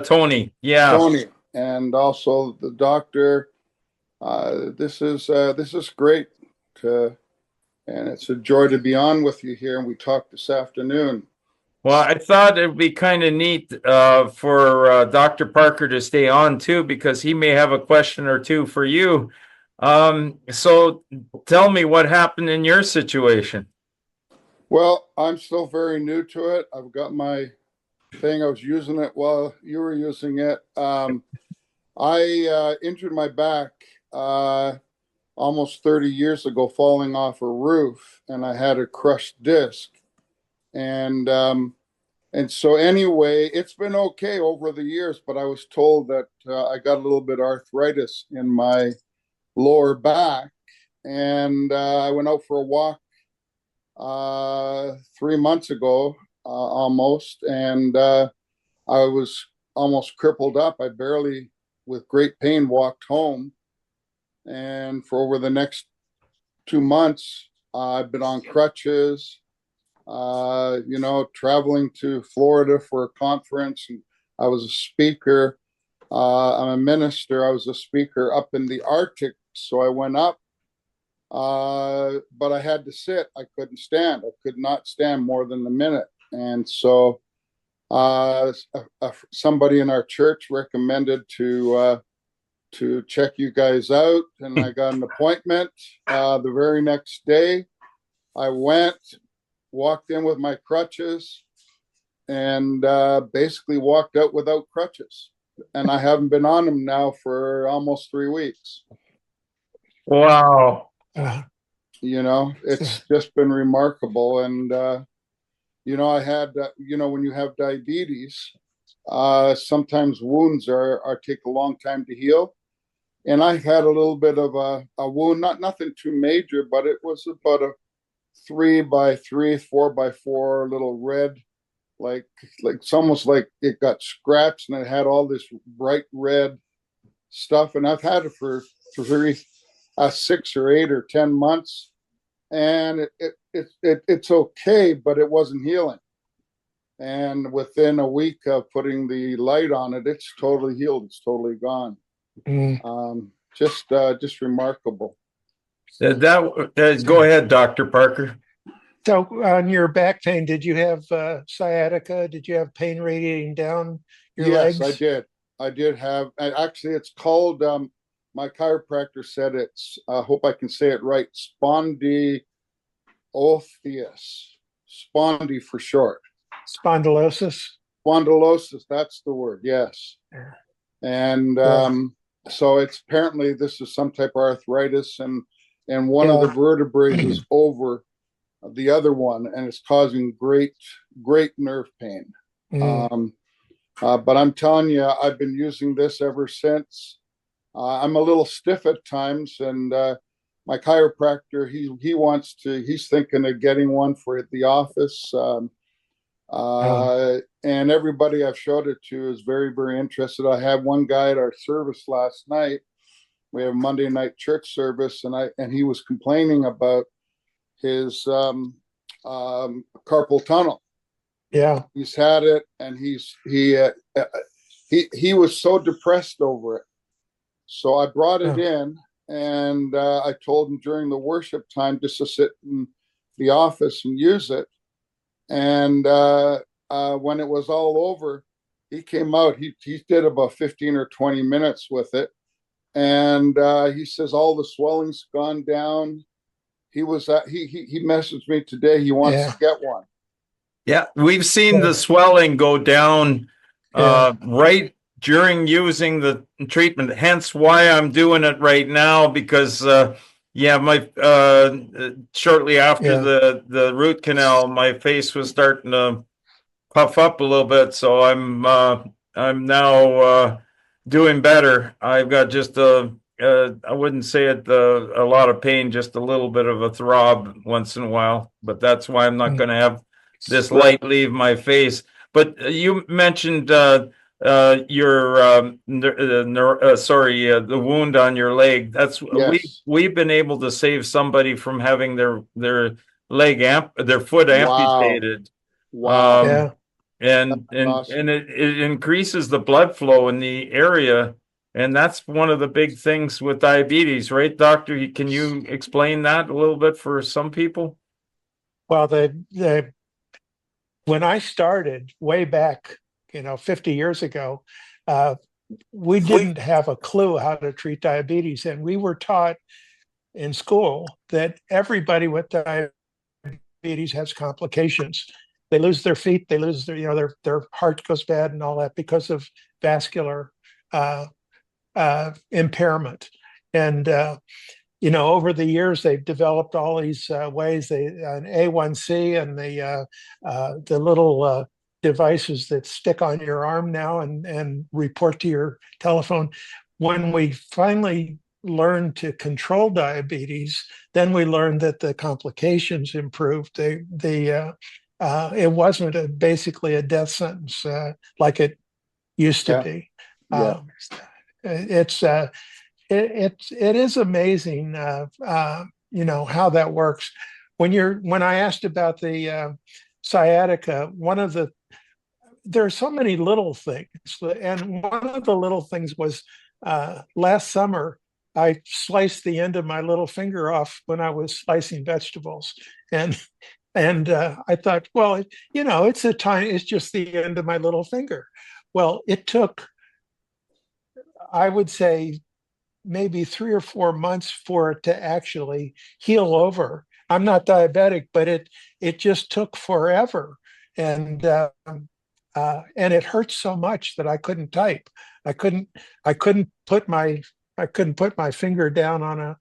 Tony. Yeah. Tony, and also the doctor. This is great to And it's a joy to be on with you here. And we talked this afternoon. Well, I thought it'd be kind of neat for Dr. Parker to stay on too, because he may have a question or two for you. So tell me what happened in your situation. Well, I'm still very new to it. I've got my thing. I was using it while you were using it. I injured my back almost 30 years ago, falling off a roof, and I had a crushed disc. And so anyway, it's been okay over the years, but I was told that I got a little bit of arthritis in my lower back. And I went out for a walk 3 months ago, almost, and I was almost crippled up. I barely, with great pain, walked home. And for over the next 2 months, I've been on crutches, traveling to Florida for a conference. And I was a speaker. I'm a minister. I was a speaker up in the Arctic. So I went up, but I had to sit. I couldn't stand. I could not stand more than a minute. And so somebody in our church recommended to check you guys out. And I got an appointment the very next day. I went, walked in with my crutches, and basically walked out without crutches. And I haven't been on them now for almost 3 weeks. Wow. It's just been remarkable. And, I had, when you have diabetes, sometimes wounds take a long time to heal. And I had a little bit of a wound, nothing too major, but it was about a 3x3, 4x4 little red, like it's almost like it got scratched, and it had all this bright red stuff. And I've had it for 6 or 8 or 10 months, and it's okay, but it wasn't healing. And within a week of putting the light on it, it's totally healed. It's totally gone. Just remarkable. Go ahead, Dr. Parker. So on your back pain, did you have sciatica? Did you have pain radiating down your legs? Yes, I did have. Actually, it's called. My chiropractor said it's. I hope I can say it right. Spondylosis. Spondy for short. Spondylosis. Spondylosis. That's the word. Yes. And so it's apparently this is some type of arthritis, and one of the vertebrae is over the other one, and it's causing great nerve pain. But I'm telling you, I've been using this ever since. I'm a little stiff at times, and my chiropractor, he's thinking of getting one for the office. And everybody I've showed it to is very, very interested. I had one guy at our service last night. We have a Monday night church service, and he was complaining about his carpal tunnel. Yeah, he's had it, and he was so depressed over it. So I brought it in, and I told him during the worship time just to sit in the office and use it. And when it was all over, he came out. He did about 15 or 20 minutes with it, and he says all the swelling's gone down. He messaged me today. He wants to get one. Yeah, we've seen the swelling go down right during using the treatment. Hence why I'm doing it right now, because my shortly after the root canal, my face was starting to puff up a little bit. So I'm now doing better. I've got just I wouldn't say it a lot of pain, just a little bit of a throb once in a while. But that's why I'm not going to have this light leave my face. But you mentioned the wound on your leg. That's we've been able to save somebody from having their foot amputated. Wow. And awesome. and it increases the blood flow in the area And that's one of the big things with diabetes, right, doctor? Can you explain that a little bit for some people? Well, when I started way back, 50 years ago, uh, we didn't have a clue how to treat diabetes, and we were taught in school that everybody with diabetes has complications. They lose their feet, they lose their heart goes bad and all that because of vascular uh, impairment. And over the years, they've developed all these ways. An A1C and the little devices that stick on your arm now and report to your telephone. When we finally learned to control diabetes, then we learned that the complications improved. It wasn't basically a death sentence like it used to be. Yeah. It's it is amazing, how that works. When I asked about the sciatica, there are so many little things, and one of the little things was last summer I sliced the end of my little finger off when I was slicing vegetables, and I thought, well, it's just the end of my little finger. Well, it took, I would say, maybe 3 or 4 months for it to actually heal over. I'm not diabetic, but it just took forever, and it hurt so much that I couldn't type. I couldn't put my finger down on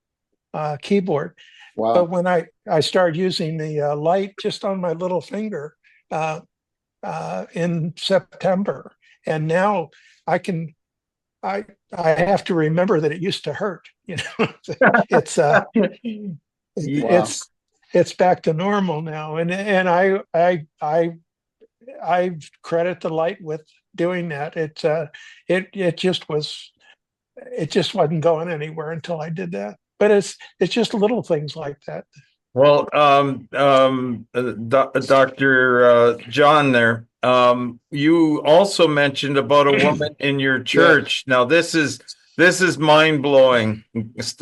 a keyboard. Wow. But when I started using the light just on my little finger in September, and now I can. I have to remember that it used to hurt. It's Wow. it's back to normal now, and I credit the light with doing that. It just wasn't going anywhere until I did that. But it's just little things like that. Well, Dr. John there, you also mentioned about a woman in your church. Now, this is mind-blowing. If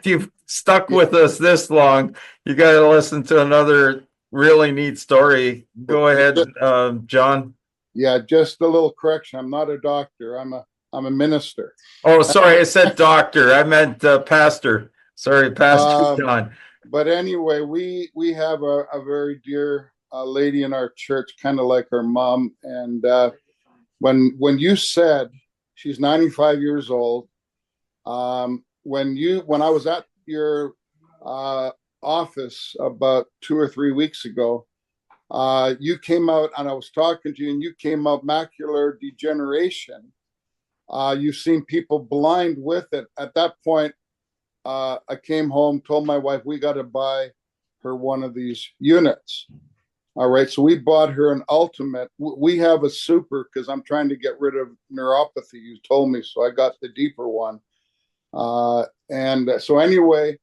you've stuck with us this long, you got to listen to another really neat story. Go ahead, John. Yeah, just a little correction. I'm not a doctor. I'm a minister. Oh, sorry, I said doctor. I meant pastor. Sorry, Pastor John. But anyway, we have a very dear lady in our church, kind of like her mom. And when you said she's 95 years old, when I was at your office about 2 or 3 weeks ago, you came out and I was talking to you, and you came out macular degeneration. You've seen people blind with it. At that point, I came home, told my wife, we got to buy her one of these units. All right. So we bought her an ultimate. We have a super because I'm trying to get rid of neuropathy, you told me. So I got the deeper one. And so anyway,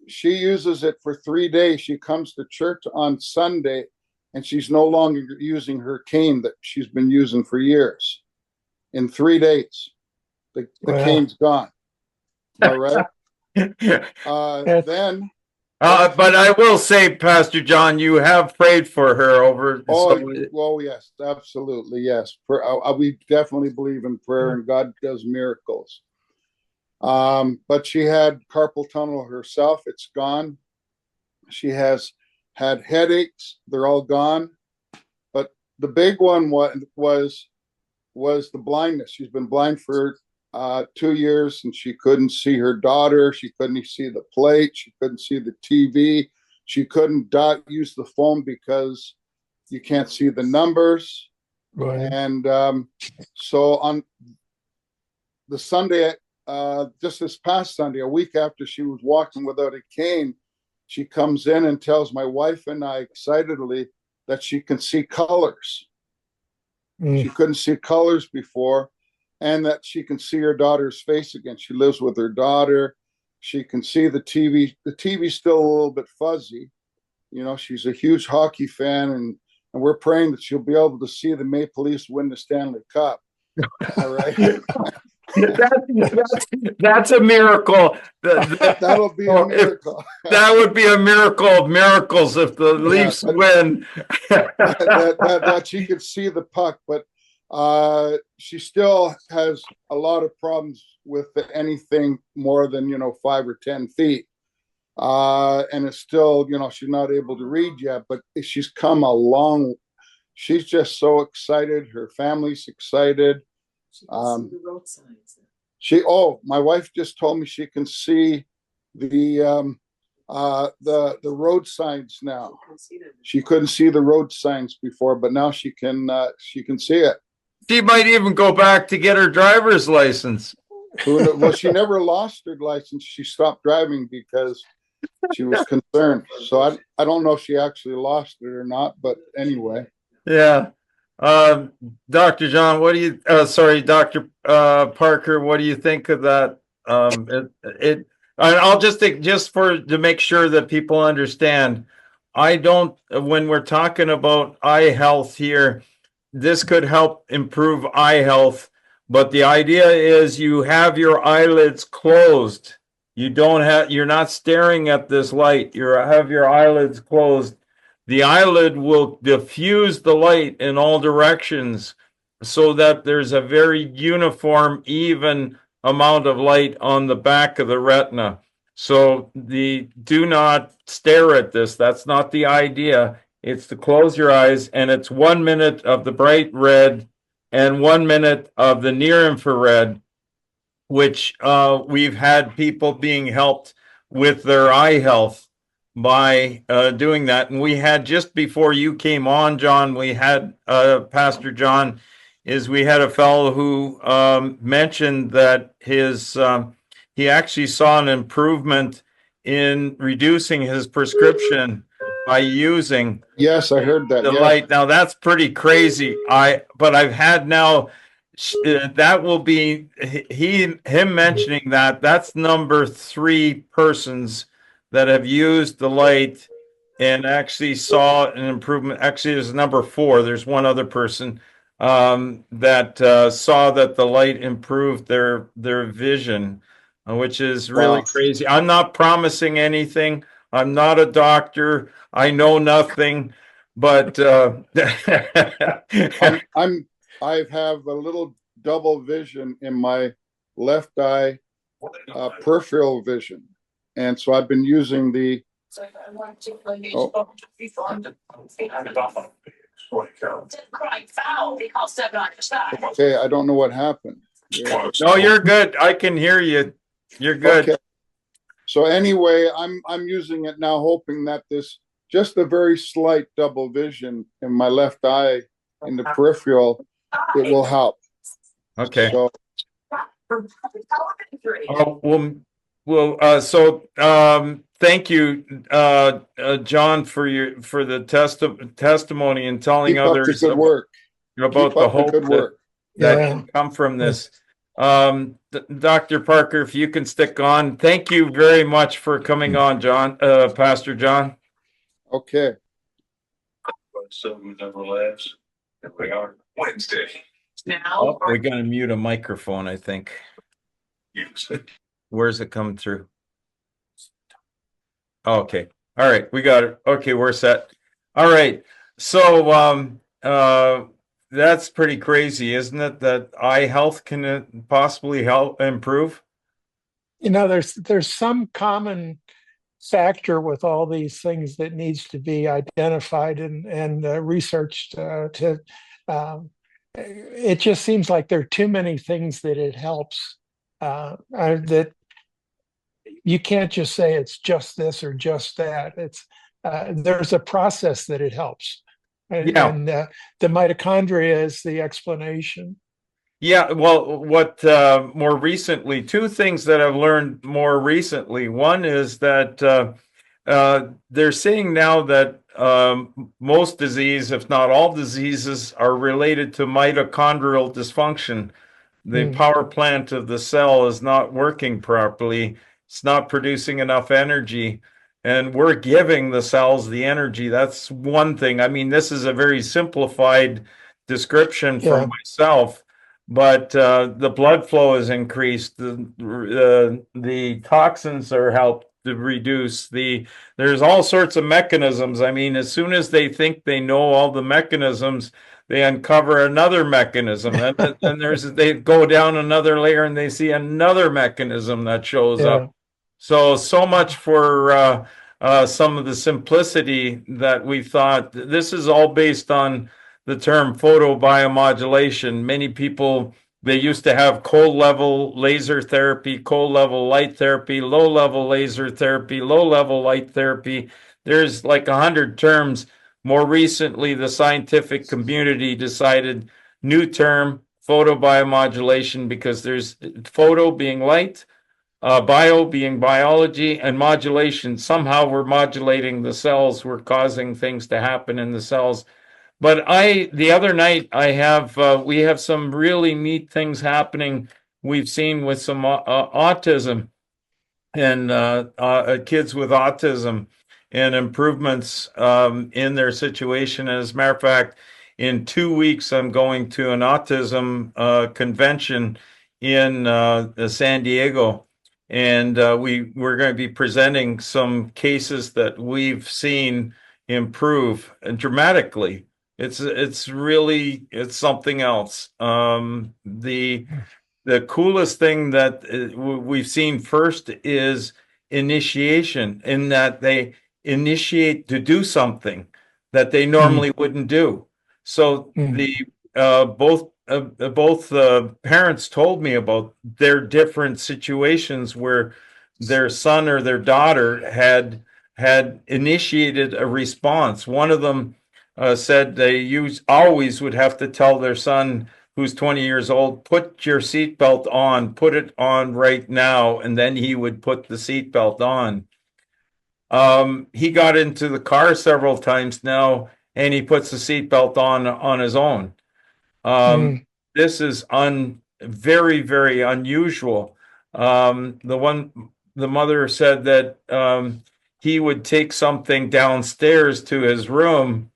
she uses it for 3 days. She comes to church on Sunday, and she's no longer using her cane that she's been using for years. In 3 days, the cane's gone. All right. Then but I will say, Pastor John, you have prayed for her over. Oh, yes, absolutely, yes. We definitely believe in prayer, and God does miracles. But she had carpal tunnel herself; it's gone. She has had headaches; they're all gone. But the big one was the blindness. She's been blind for 2 years, and she couldn't see her daughter. She couldn't see the plate. She couldn't see the TV. She couldn't use the phone because you can't see the numbers. Right. And so on the Sunday, just this past Sunday, a week after she was walking without a cane, she comes in and tells my wife and I excitedly that she can see colors. She couldn't see colors before. And that she can see her daughter's face again. She lives with her daughter. She can see the TV. The TV's still a little bit fuzzy. She's a huge hockey fan, and we're praying that she'll be able to see the Maple Leafs win the Stanley Cup. All right. That's a miracle. That'll be a miracle. That would be a miracle of miracles if the Leafs win. that she could see the puck, but she still has a lot of problems with anything more than 5 or 10 feet, and it's still she's not able to read yet, but she's come a long. She's just so excited. Her family's excited. The road signs. My wife just told me she can see the road signs now. She couldn't see the road signs before, but now she can see it. She might even go back to get her driver's license. Well, she never lost her license. She stopped driving because she was concerned. So I don't know if she actually lost it or not, but anyway. Yeah. Dr. John, Dr. Parker, what do you think of that? I'll just think, to make sure that people understand, when we're talking about eye health here, this could help improve eye health, but the idea is you have your eyelids closed. You're not staring at this light. You have your eyelids closed. The eyelid will diffuse the light in all directions so that there's a very uniform, even amount of light on the back of the retina. So do not stare at this. That's not the idea. It's to close your eyes, and it's 1 minute of the bright red and 1 minute of the near infrared, which we've had people being helped with their eye health by doing that. And we had, just before you came on, John, we had Pastor John, we had a fellow who mentioned that he actually saw an improvement in reducing his prescription by using Yes, I heard that. the light. Now that's pretty crazy. But I've had now, that will be him mentioning that's number 3 persons that have used the light and actually saw an improvement. Actually, there's number 4. There's one other person that saw that the light improved their vision, which is really crazy. I'm not promising anything. I'm not a doctor. I know nothing, but I have a little double vision in my left eye, peripheral vision. And so I've been using the. Okay, I don't know what happened. Yeah. No, you're good. I can hear you. You're good. Okay. So anyway, I'm using it now, hoping that this just a very slight double vision in my left eye in the peripheral, it will help. Okay. So, thank you, John, for the testimony and telling keep up the others good work. about the hope that can come from this. Dr. Parker, if you can stick on, thank you very much for coming on, John, Pastor John. Okay. So we never laughs. Here we are, Wednesday. Now we're going to mute a microphone, I think. Yes. Where's it coming through? Okay. All right. We got it. Okay. We're set. All right. So, that's pretty crazy, isn't it? That eye health can possibly help improve. There's some common factor with all these things that needs to be identified and researched. It just seems like there are too many things that it helps. That you can't just say it's just this or just that. It's there's a process that it helps. And the mitochondria is the explanation. Yeah, well, what more recently, 2 things that I've learned more recently. One is that they're saying now that most disease, if not all diseases, are related to mitochondrial dysfunction. The power plant of the cell is not working properly. It's not producing enough energy. And we're giving the cells the energy. That's one thing. I mean, this is a very simplified description from myself, but the blood flow is increased. The toxins are helped to reduce. There's all sorts of mechanisms. I mean, as soon as they think they know all the mechanisms, they uncover another mechanism, and they go down another layer and they see another mechanism that shows Yeah. up. So much for some of the simplicity that we thought. This is all based on the term photobiomodulation. Many people, they used to have cold level laser therapy, cold level light therapy, low level laser therapy, low level light therapy. There's like 100 terms. More recently, the scientific community decided new term, photobiomodulation, because there's photo being light, bio being biology, and modulation. Somehow we're modulating the cells, we're causing things to happen in the cells. But the other night, we have some really neat things happening. We've seen with some autism and kids with autism and improvements in their situation. As a matter of fact, in 2 weeks, I'm going to an autism convention in San Diego, and we're going to be presenting some cases that we've seen improve dramatically. It's something else. The coolest thing that we've seen first is initiation, in that they initiate to do something that they normally wouldn't do. So the both parents told me about their different situations where their son or their daughter had initiated a response. One of them said they always would have to tell their son, who's 20 years old, put your seatbelt on, put it on right now, and then he would put the seatbelt on. He got into the car several times now, and he puts the seatbelt on his own. This is very, very unusual. The mother said that he would take something downstairs to his room,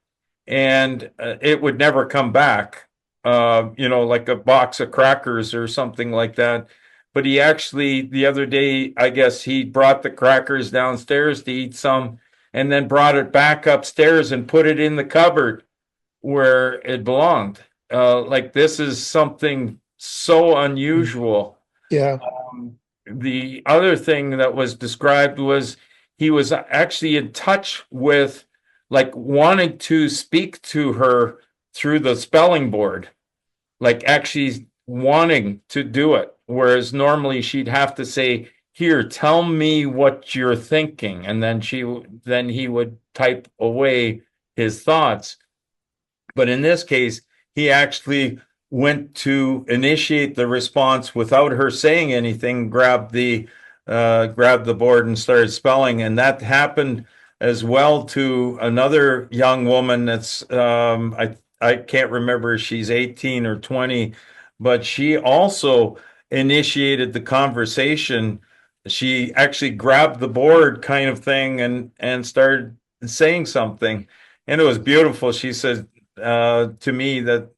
and it would never come back. Like a box of crackers or something like that. But he actually, the other day, I guess he brought the crackers downstairs to eat some, and then brought it back upstairs and put it in the cupboard where it belonged. Like, this is something so unusual. Yeah. The other thing that was described was he was actually in touch with, like, wanting to speak to her through the spelling board, like actually wanting to do it. Whereas normally she'd have to say, here, tell me what you're thinking. And then he would type away his thoughts. But in this case, he actually went to initiate the response without her saying anything, grabbed the board and started spelling. And that happened as well to another young woman that's I can't remember if she's 18 or 20, but she also initiated the conversation. She actually grabbed the board, kind of thing, and started saying something, and it was beautiful. She said to me that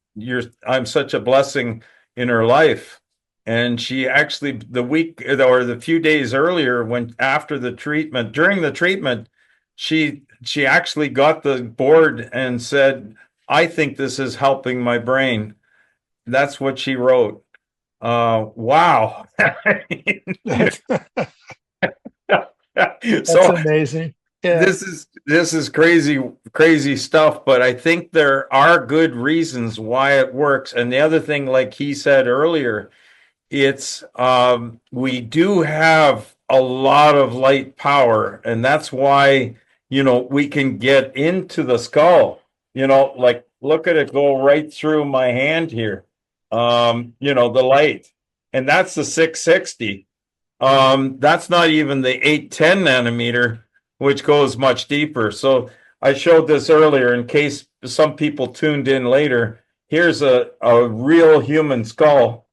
I'm such a blessing in her life. And she actually, the week or the few days earlier, during the treatment, she actually got the board and said, I think this is helping my brain. That's what she wrote. Wow. That's So amazing. Yeah. this is crazy stuff, but I think there are good reasons why it works. And the other thing, like he said earlier, it's we do have a lot of light power, and that's why we can get into the skull. Like, look at it go right through my hand here. The light, and that's the 660. That's not even the 810 nanometer, which goes much deeper. So I showed this earlier in case some people tuned in later. Here's a real human skull.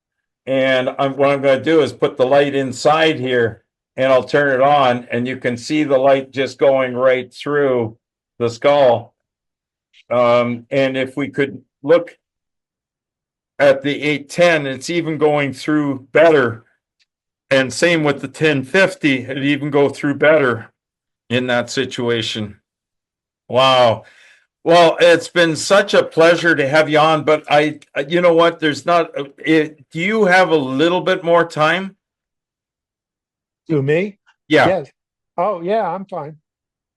And what I'm going to do is put the light inside here, and I'll turn it on, and you can see the light just going right through the skull. And if we could look at the 810. It's even going through better. And same with the 1050, it even go through better in that situation. Wow. Well, it's been such a pleasure to have you on, but you know what? There's not, do you have a little bit more time? To me? Yeah. Yes. Oh, yeah, I'm fine.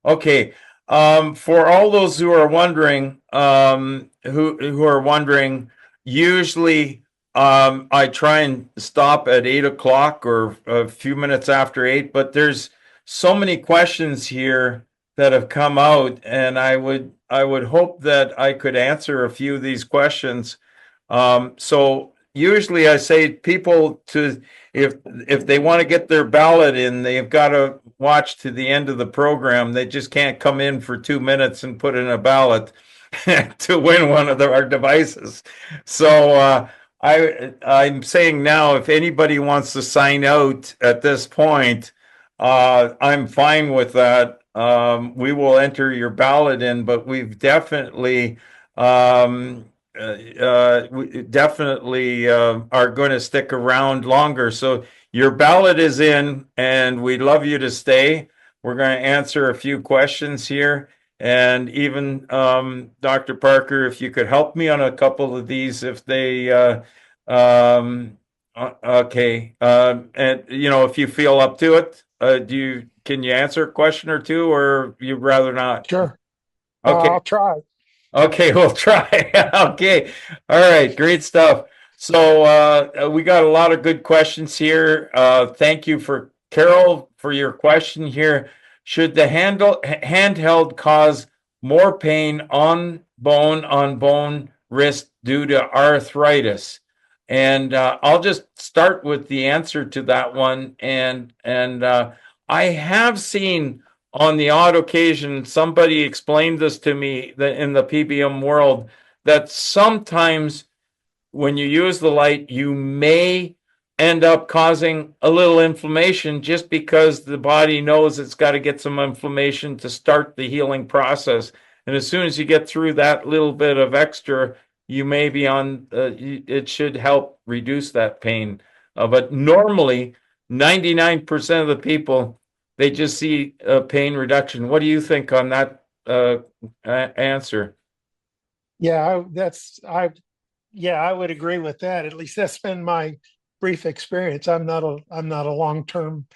Okay. For all those who are wondering, who are wondering, usually, I try and stop at 8 o'clock or a few minutes after 8, but there's so many questions here that have come out, and I would hope that I could answer a few of these questions. So usually I say people to, if they want to get their ballot in, they've got to watch to the end of the program. They just can't come in for 2 minutes and put in a ballot to win one of our devices. So I'm saying now, if anybody wants to sign out at this point, I'm fine with that. We will enter your ballot in, but we've definitely we definitely are going to stick around longer. So your ballot is in, and we'd love you to stay. We're going to answer a few questions here. And even Dr. Parker, if you could help me on a couple of these, if they, okay. And, you know, if you feel up to it, can you answer a question or two, or you'd rather not? Sure. Okay. I'll try. Okay, we'll try. Okay. All right, great stuff. So we got a lot of good questions here. Thank you for Carol for your question here. Should the handheld cause more pain on bone wrist due to arthritis? And I'll just start with the answer to that one. And I have seen on the odd occasion, somebody explained this to me that in the PBM world, that sometimes when you use the light, you may end up causing a little inflammation just because the body knows it's got to get some inflammation to start the healing process. And as soon as you get through that little bit of extra, you may be on, it should help reduce that pain. But normally, 99% of the people, they just see a pain reduction. What do you think on that answer? Yeah, I would agree with that. At least that's been my brief experience. I'm not a long-term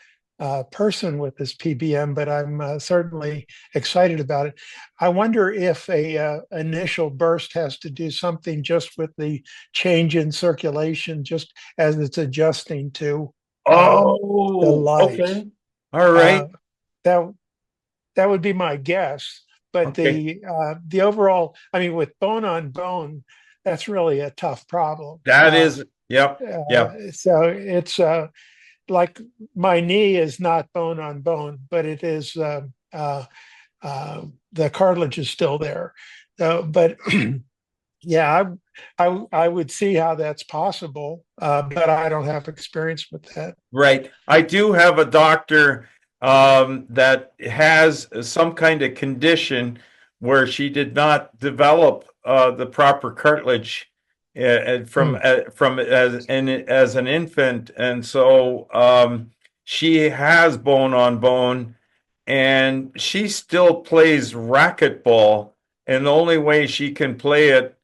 person with this PBM, but I'm certainly excited about it. I wonder if a initial burst has to do something just with the change in circulation, just as it's adjusting to the light. Okay. All right. That that would be my guess. But Okay. the overall, I mean, with bone on bone, that's really a tough problem. That is, yep. So it's like my knee is not bone on bone, but it is the cartilage is still there. But yeah, I would see how that's possible, but I don't have experience with that. Right. I do have a doctor that has some kind of condition where she did not develop the proper cartilage from as an infant, and so she has bone on bone, and she still plays racquetball, and the only way she can play it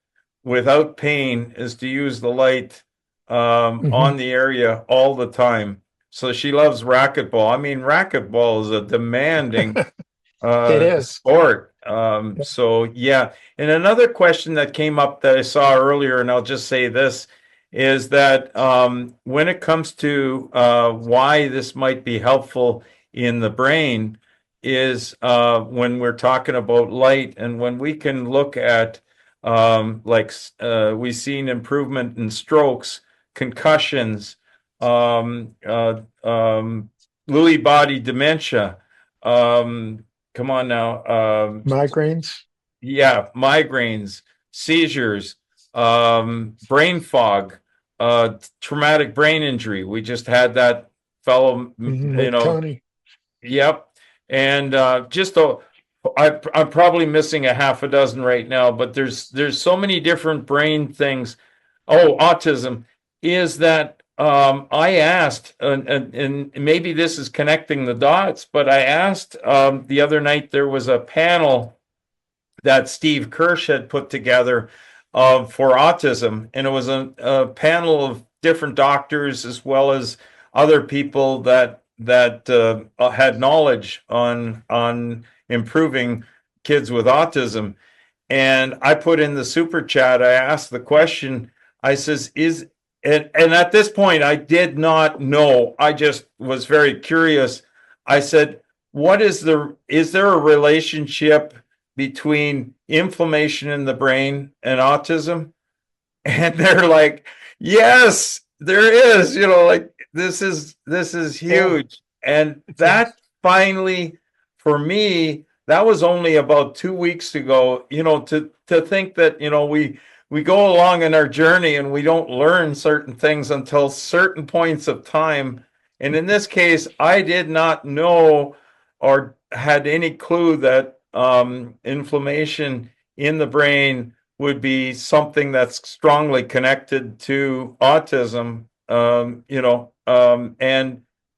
without pain is to use the light on the area all the time. So she loves racquetball. I mean, racquetball is a demanding It is. sport. So yeah. And another question that came up that I saw earlier, and I'll just say this, is that when it comes to why this might be helpful in the brain, is when we're talking about light, and when we can look at we've seen improvement in strokes, concussions, Lewy body dementia. Come on now. Migraines. Yeah, migraines, seizures, brain fog, traumatic brain injury. We just had that fellow, you know. Tony. Yep. And I'm probably missing a half a dozen right now, but there's so many different brain things. Oh, autism, is that I asked, and maybe this is connecting the dots, but I asked the other night, there was a panel that Steve Kirsch had put together for autism, and it was a panel of different doctors as well as other people that had knowledge on improving kids with autism. And I put in the super chat, I asked the question, I says, and at this point, I did not know. I just was very curious. I said, is there a relationship between inflammation in the brain and autism? And they're like, yes, there is, like this is Yeah, huge. And it is. that finally, for me, that was only about 2 weeks ago, to think that, we go along in our journey and we don't learn certain things until certain points of time. And in this case, I did not know or had any clue that inflammation in the brain would be something that's strongly connected to autism. And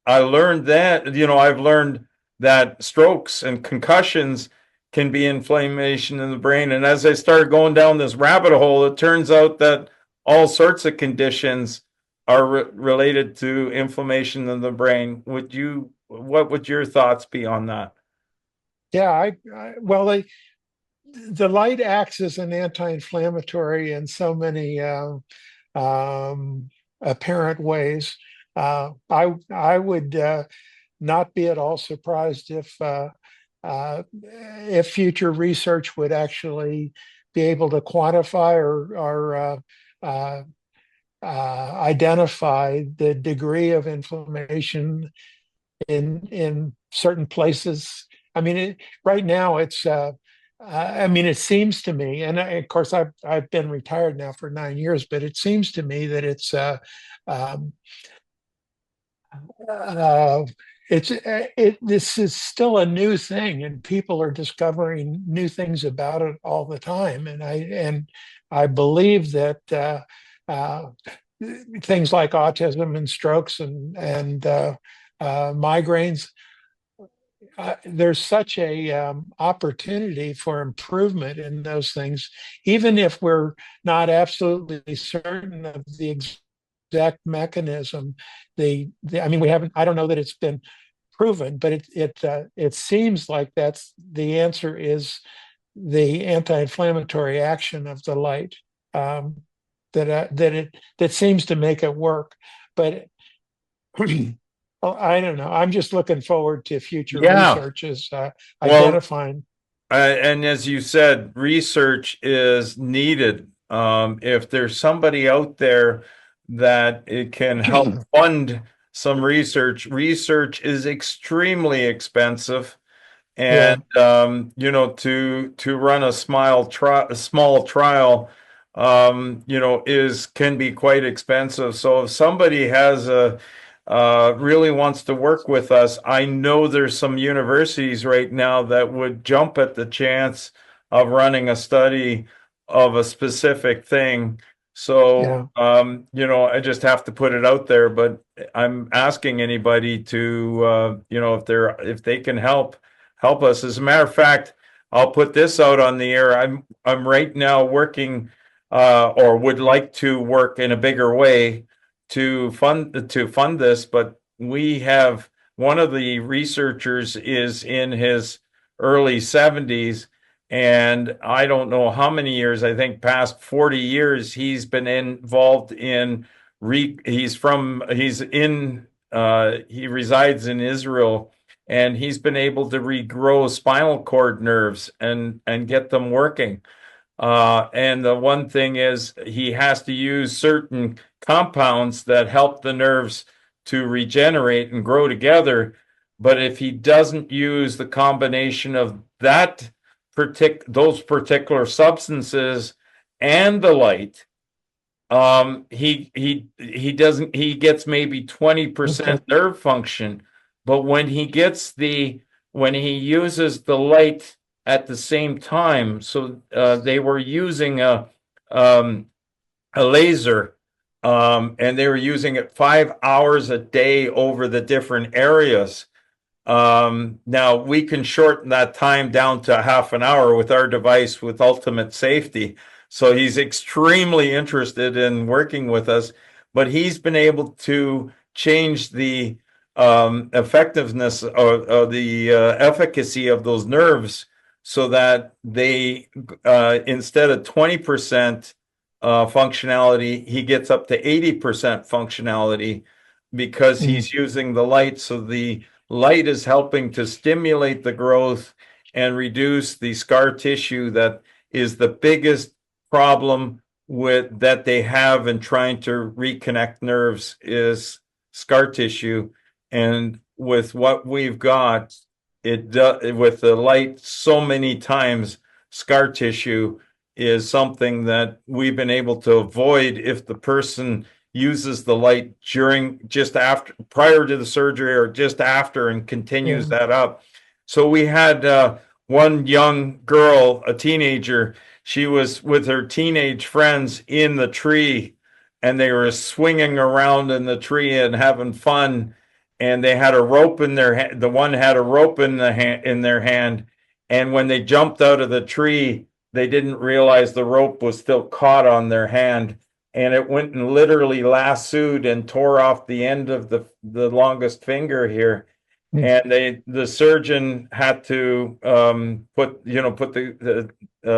I learned that, I've learned that strokes and concussions can be inflammation in the brain. And as I started going down this rabbit hole, it turns out that all sorts of conditions are related to inflammation in the brain. What would your thoughts be on that? Yeah, well, the light acts as an anti-inflammatory in so many apparent ways. I would not be at all surprised if future research would actually be able to quantify or identify the degree of inflammation in certain places. I mean, right now it's. I mean, it seems to me, and of course, I've been retired now for 9 years, but it seems to me that um, uh, this is still a new thing, and people are discovering new things about it all the time. And I believe that things like autism and strokes and migraines, there's such a opportunity for improvement in those things, even if we're not absolutely certain of the exact mechanism. I mean, we haven't. I don't know that it's been proven, but it seems like that's the answer is the anti-inflammatory action of the light, that seems to make it work. But well, I don't know. I'm just looking forward to future Yeah. researches Well, identifying. and as you said, research is needed. If there's somebody out there that it can help fund some research, research is extremely expensive. Yeah, And to run a small trial, is can be quite expensive. So if somebody has a really wants to work with us, I know there's some universities right now that would jump at the chance of running a study of a specific thing. yeah, So, I just have to put it out there, but I'm asking anybody to, if they can help us. As a matter of fact, I'll put this out on the air. I'm right now working, or would like to work in a bigger way to fund this, but we have one of the researchers is in his early 70s, and I don't know how many years, I think past 40 years, he's been involved in he resides in Israel, and he's been able to regrow spinal cord nerves and get them working. And the one thing is he has to use certain compounds that help the nerves to regenerate and grow together. But if he doesn't use the combination of those particular substances and the light, he doesn't he gets maybe 20% okay, nerve function. But when he uses the light at the same time, so they were using a a laser, and they were using it 5 hours a day over the different areas. Now we can shorten that time down to half an hour with our device with ultimate safety. So he's extremely interested in working with us, but he's been able to change the effectiveness or the efficacy of those nerves so that they, instead of 20% functionality, he gets up to 80% functionality because he's using the light. So the light is helping to stimulate the growth and reduce the scar tissue that is the biggest problem with that they have in trying to reconnect nerves is scar tissue. And with what we've got, it does with the light so many times, scar tissue is something that we've been able to avoid if the person uses the light during, just after, prior to the surgery or just after, and continues that up. So we had one young girl, a teenager, she was with her teenage friends in the tree and they were swinging around in the tree and having fun. And they had a rope in their hand. The one had a rope in their hand. And when they jumped out of the tree, they didn't realize the rope was still caught on their hand, and it went and literally lassoed and tore off the end of the longest finger here. And the surgeon had to put the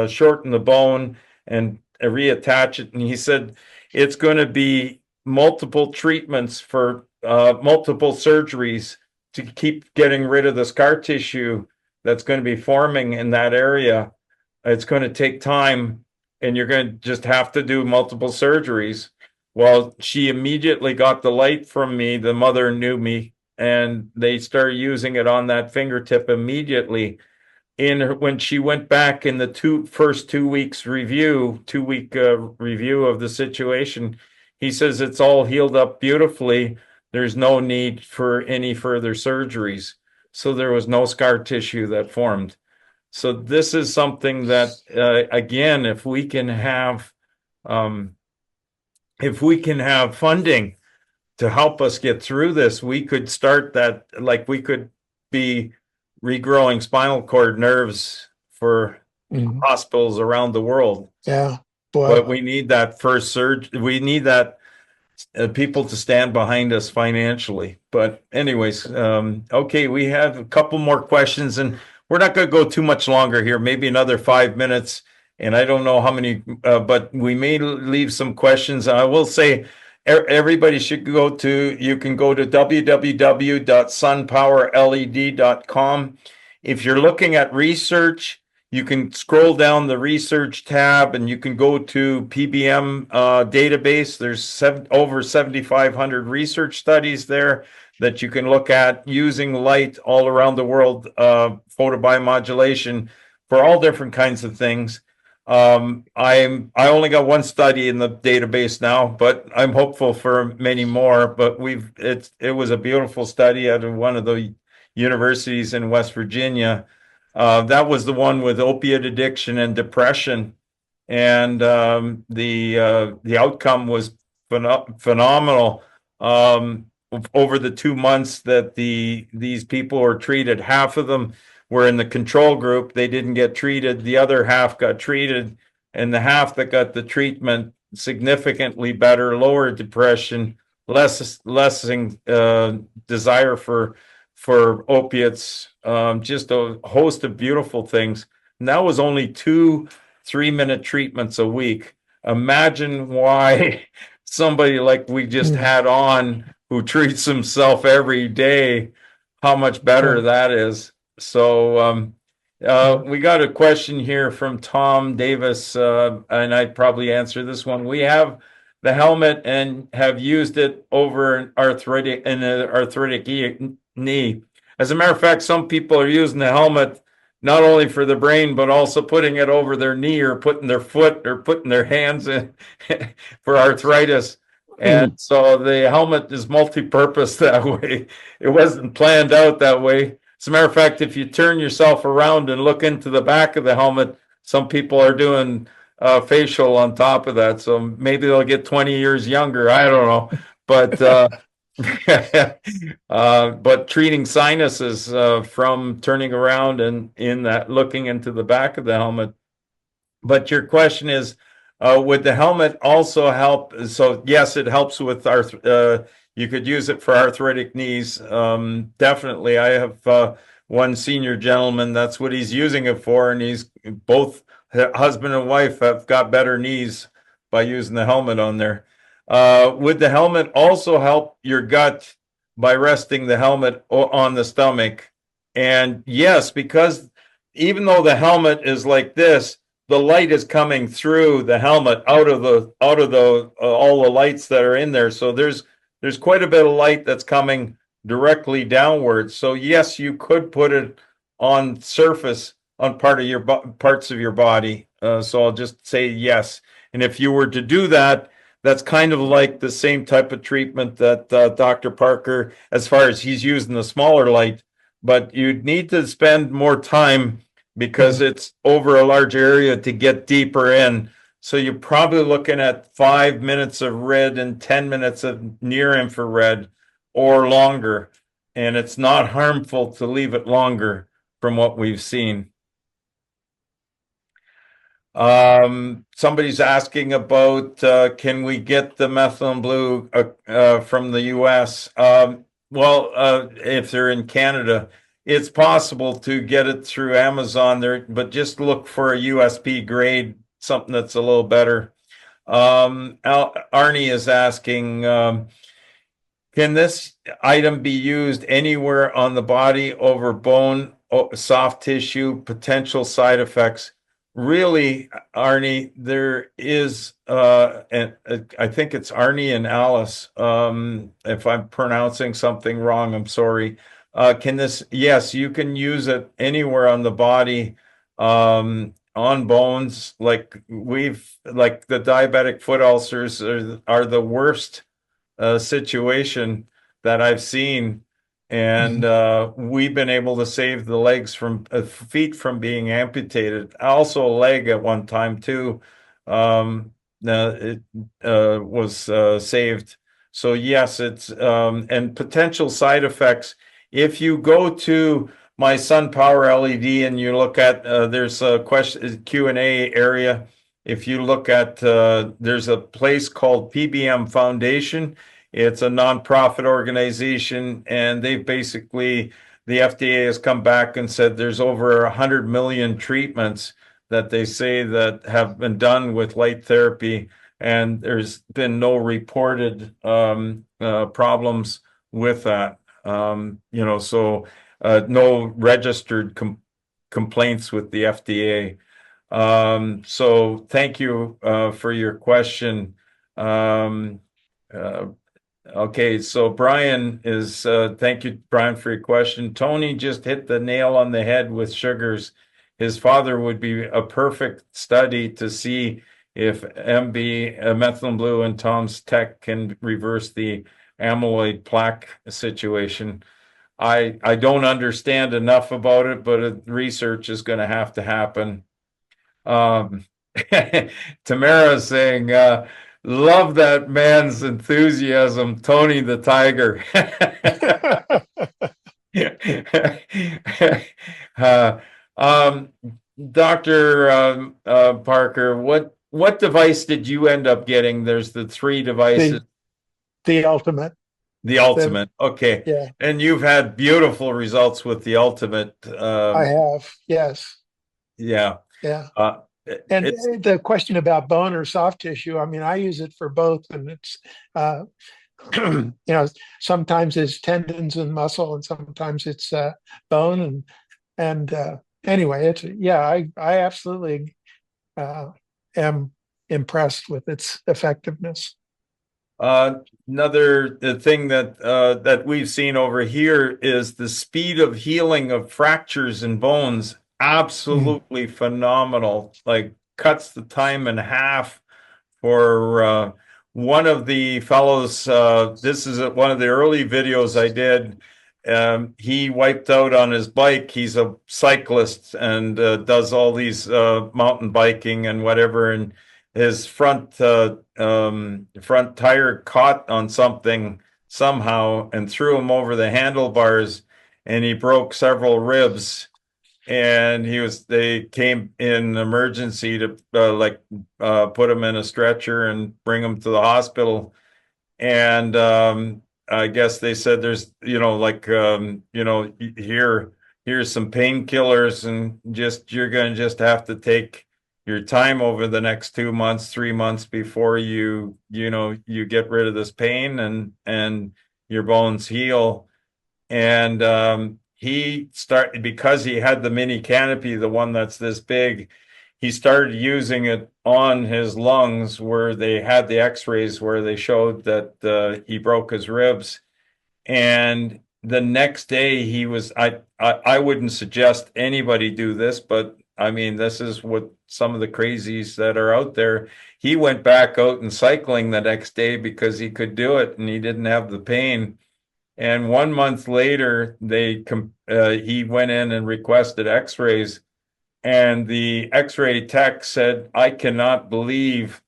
shorten the bone and reattach it. And he said it's going to be multiple treatments for multiple surgeries to keep getting rid of the scar tissue that's going to be forming in that area. It's going to take time, and you're going to just have to do multiple surgeries. Well, she immediately got the light from me. The mother knew me, and they started using it on that fingertip immediately. When she went back in the first 2 weeks review, 2 week review of the situation, he says it's all healed up beautifully. There's no need for any further surgeries. So there was no scar tissue that formed. So this is something that, again, if we can have funding to help us get through this, we could start that, like we could be regrowing spinal cord nerves for hospitals around the world. Yeah. Boy. But we need that first surge. We need that people to stand behind us financially. But anyways, okay, we have a couple more questions, and we're not going to go too much longer here, maybe another 5 minutes. And I don't know how many, but we may leave some questions. I will say everybody should you can go to www.sunpowerled.com. If you're looking at research, you can scroll down the research tab and you can go to PBM database. There's over 7,500 research studies there that you can look at using light all around the world, photobiomodulation for all different kinds of things. I only got one study in the database now, but I'm hopeful for many more. But it was a beautiful study out of one of the universities in West Virginia. That was the one with opiate addiction and depression, and the outcome was phenomenal. Over the 2 months that these people were treated, half of them were in the control group. They didn't get treated. The other half got treated, and the half that got the treatment significantly better, lower depression, less desire for opiates, just a host of beautiful things. And that was only 2 3-minute treatments a week. Imagine why somebody like we just had on, who treats himself every day, how much better that is. So we got a question here from Tom Davis, and I'd probably answer this one. We have the helmet and have used it over an arthritic knee. As a matter of fact, some people are using the helmet not only for the brain, but also putting it over their knee or putting their foot or putting their hands in for arthritis. And so the helmet is multi-purpose that way. It wasn't planned out that way. As a matter of fact, if you turn yourself around and look into the back of the helmet, some people are doing facial on top of that. So maybe they'll get 20 years younger. I don't know. But but treating sinuses from turning around and in that looking into the back of the helmet. But your question is, would the helmet also help? So yes, it helps with you could use it for arthritic knees. Definitely. I have one senior gentleman, that's what he's using it for, and he's both husband and wife have got better knees by using the helmet on there. Would the helmet also help your gut by resting the helmet on the stomach? And yes, because even though the helmet is like this, the light is coming through the helmet out of the all the lights that are in there. So there's quite a bit of light that's coming directly downwards. So yes, you could put it on surface on parts of your body. So I'll just say yes. And if you were to do that, that's kind of like the same type of treatment that Dr. Parker, as far as he's using the smaller light, but you'd need to spend more time because it's over a large area to get deeper in. So you're probably looking at 5 minutes of red and 10 minutes of near infrared or longer. And it's not harmful to leave it longer from what we've seen. Somebody's asking about can we get the methylene blue from the US? If they're in Canada, it's possible to get it through Amazon there, but just look for a USP grade, something that's a little better. Arnie is asking, can this item be used anywhere on the body over bone, soft tissue, potential side effects? Really, Arnie, there is, and I think it's Arnie and Alice. If I'm pronouncing something wrong, I'm sorry. Yes, you can use it anywhere on the body, on bones. Like the diabetic foot ulcers are the worst situation that I've seen. And we've been able to save the legs from feet from being amputated. Also, a leg at one time too. It was saved. So yes, it's and potential side effects. If you go to my SunPowerLED and you look at there's a question Q&A area. If you look at there's a place called PBM Foundation. It's a nonprofit organization, and they've basically, the FDA has come back and said there's over 100 million treatments that they say that have been done with light therapy, and there's been no reported problems with that. So no registered complaints with the FDA. So thank you for your question. Okay, so Brian is, thank you, Brian, for your question. Tony just hit the nail on the head with sugars. His father would be a perfect study to see if methylene blue and Tom's tech can reverse the amyloid plaque situation. I don't understand enough about it, but research is going to happen. Tamara is saying, love that man's enthusiasm, Tony the Tiger. Dr. Parker, what device did you end up getting? There's the 3 devices. The ultimate. The ultimate. Okay. Yeah. And you've had beautiful results with the ultimate. I have. Yes. Yeah. Yeah. And the question about bone or soft tissue, I mean, I use it for both, and it's, sometimes it's tendons and muscle, and sometimes it's bone, and anyway, it's I absolutely am impressed with its effectiveness. Another thing that we've seen over here is the speed of healing of fractures in bones. Absolutely phenomenal. Like cuts the time in half. For one of the fellows, this is one of the early videos I did. he wiped out on his bike. He's a cyclist and does all these mountain biking and whatever. And his front tire caught on something somehow and threw him over the handlebars, and he broke several ribs. And they came in emergency to put him in a stretcher and bring him to the hospital. And I guess they said there's, here's some painkillers, and you're going to just have to take your time over the next 2 months, 3 months before you get rid of this pain and your bones heal. And because he had the mini canopy, the one that's this big, he started using it on his lungs where they had the x-rays where they showed that he broke his ribs. And the next day I wouldn't suggest anybody do this, but I mean, this is what some of the crazies that are out there. He went back out and cycling the next day because he could do it and he didn't have the pain. And 1 month later, he went in and requested x-rays. And the x-ray tech said, I cannot believe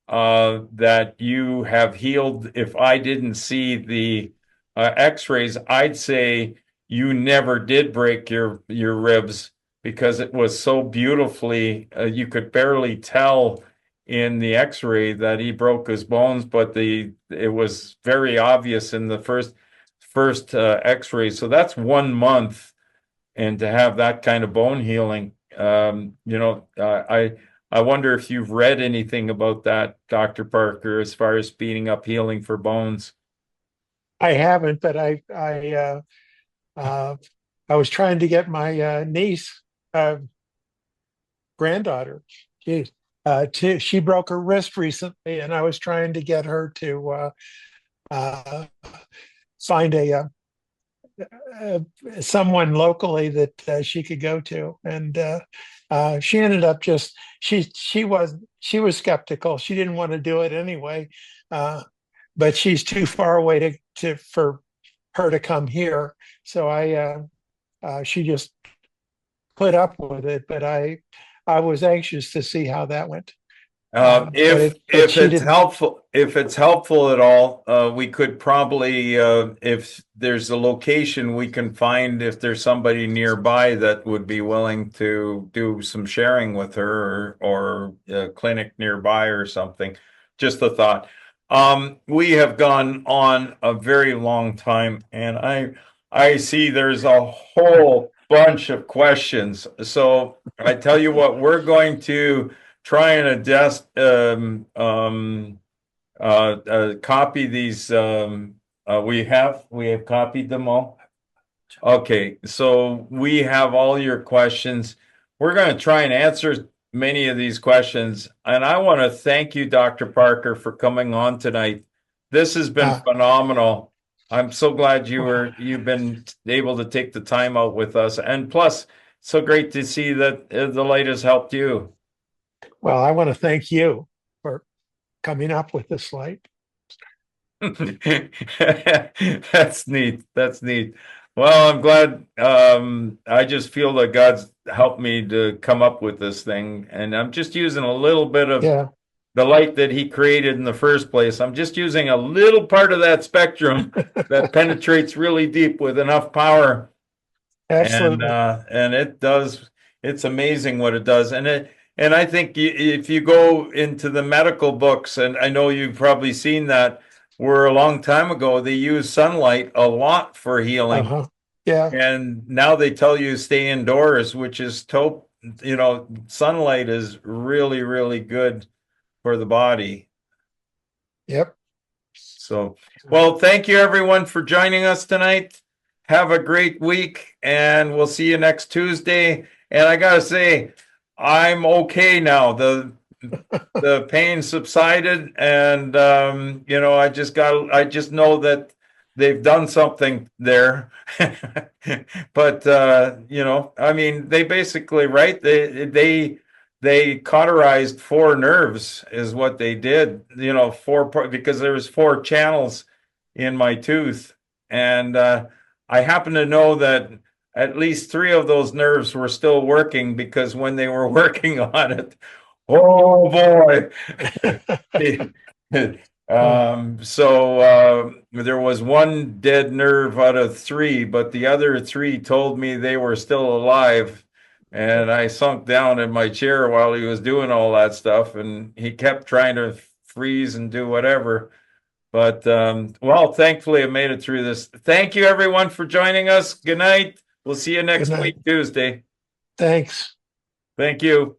that you have healed. If I didn't see the x-rays, I'd say you never did break your ribs, because it was so beautifully, you could barely tell in the x-ray that he broke his bones, but it was very obvious in the first x-ray. So that's 1 month. And to have that kind of bone healing, I wonder if you've read anything about that, Dr. Parker, as far as speeding up healing for bones. I haven't, but I was trying to get my niece, granddaughter. She broke her wrist recently, and I was trying to get her to find someone locally that she could go to, and she ended up she was skeptical. She didn't want to do it anyway, but she's too far away for her to come here. So she just put up with it. But I was anxious to see how that went. If it's helpful at all, we could probably, if there's a location we can find, if there's somebody nearby that would be willing to do some sharing with her, or a clinic nearby or something. Just a thought. We have gone on a very long time, and I see there's a whole bunch of questions. So I tell you what, we're going to try and copy these. We have copied them all. Okay, so we have all your questions. We're going to try and answer many of these questions, and I want to thank you, Dr. Parker, for coming on tonight. This has been phenomenal. I'm so glad you've been able to take the time out with us, and plus, so great to see that the light has helped you. Well, I want to thank you for coming up with this light. That's neat. That's neat. Well, I'm glad. I just feel that God's helped me to come up with this thing, and I'm just using a little bit of the light that he created in the first place. I'm just using a little part of that spectrum that penetrates really deep with enough power. Absolutely. And it does. It's amazing what it does. And I think if you go into the medical books, and I know you've probably seen that, where a long time ago they used sunlight a lot for healing. Yeah. And now they tell you stay indoors, which is sunlight is really, really good for the body. Yep. So, well, thank you everyone for joining us tonight. Have a great week, and we'll see you next Tuesday. And I gotta say, I'm okay now. The pain subsided, and I just know that they've done something there. But I mean, they basically, right? They cauterized 4 nerves is what they did. Because there was 4 channels in my tooth, and I happen to know that at least 3 of those nerves were still working, because when they were working on it, oh boy. There was one dead nerve out of 3, but the other 3 told me they were still alive. And I sunk down in my chair while he was doing all that stuff, and he kept trying to freeze and do whatever. But well, thankfully I made it through this. Thank you everyone for joining us. Good night. We'll see you next Good night. week, Tuesday. Thanks. Thank you.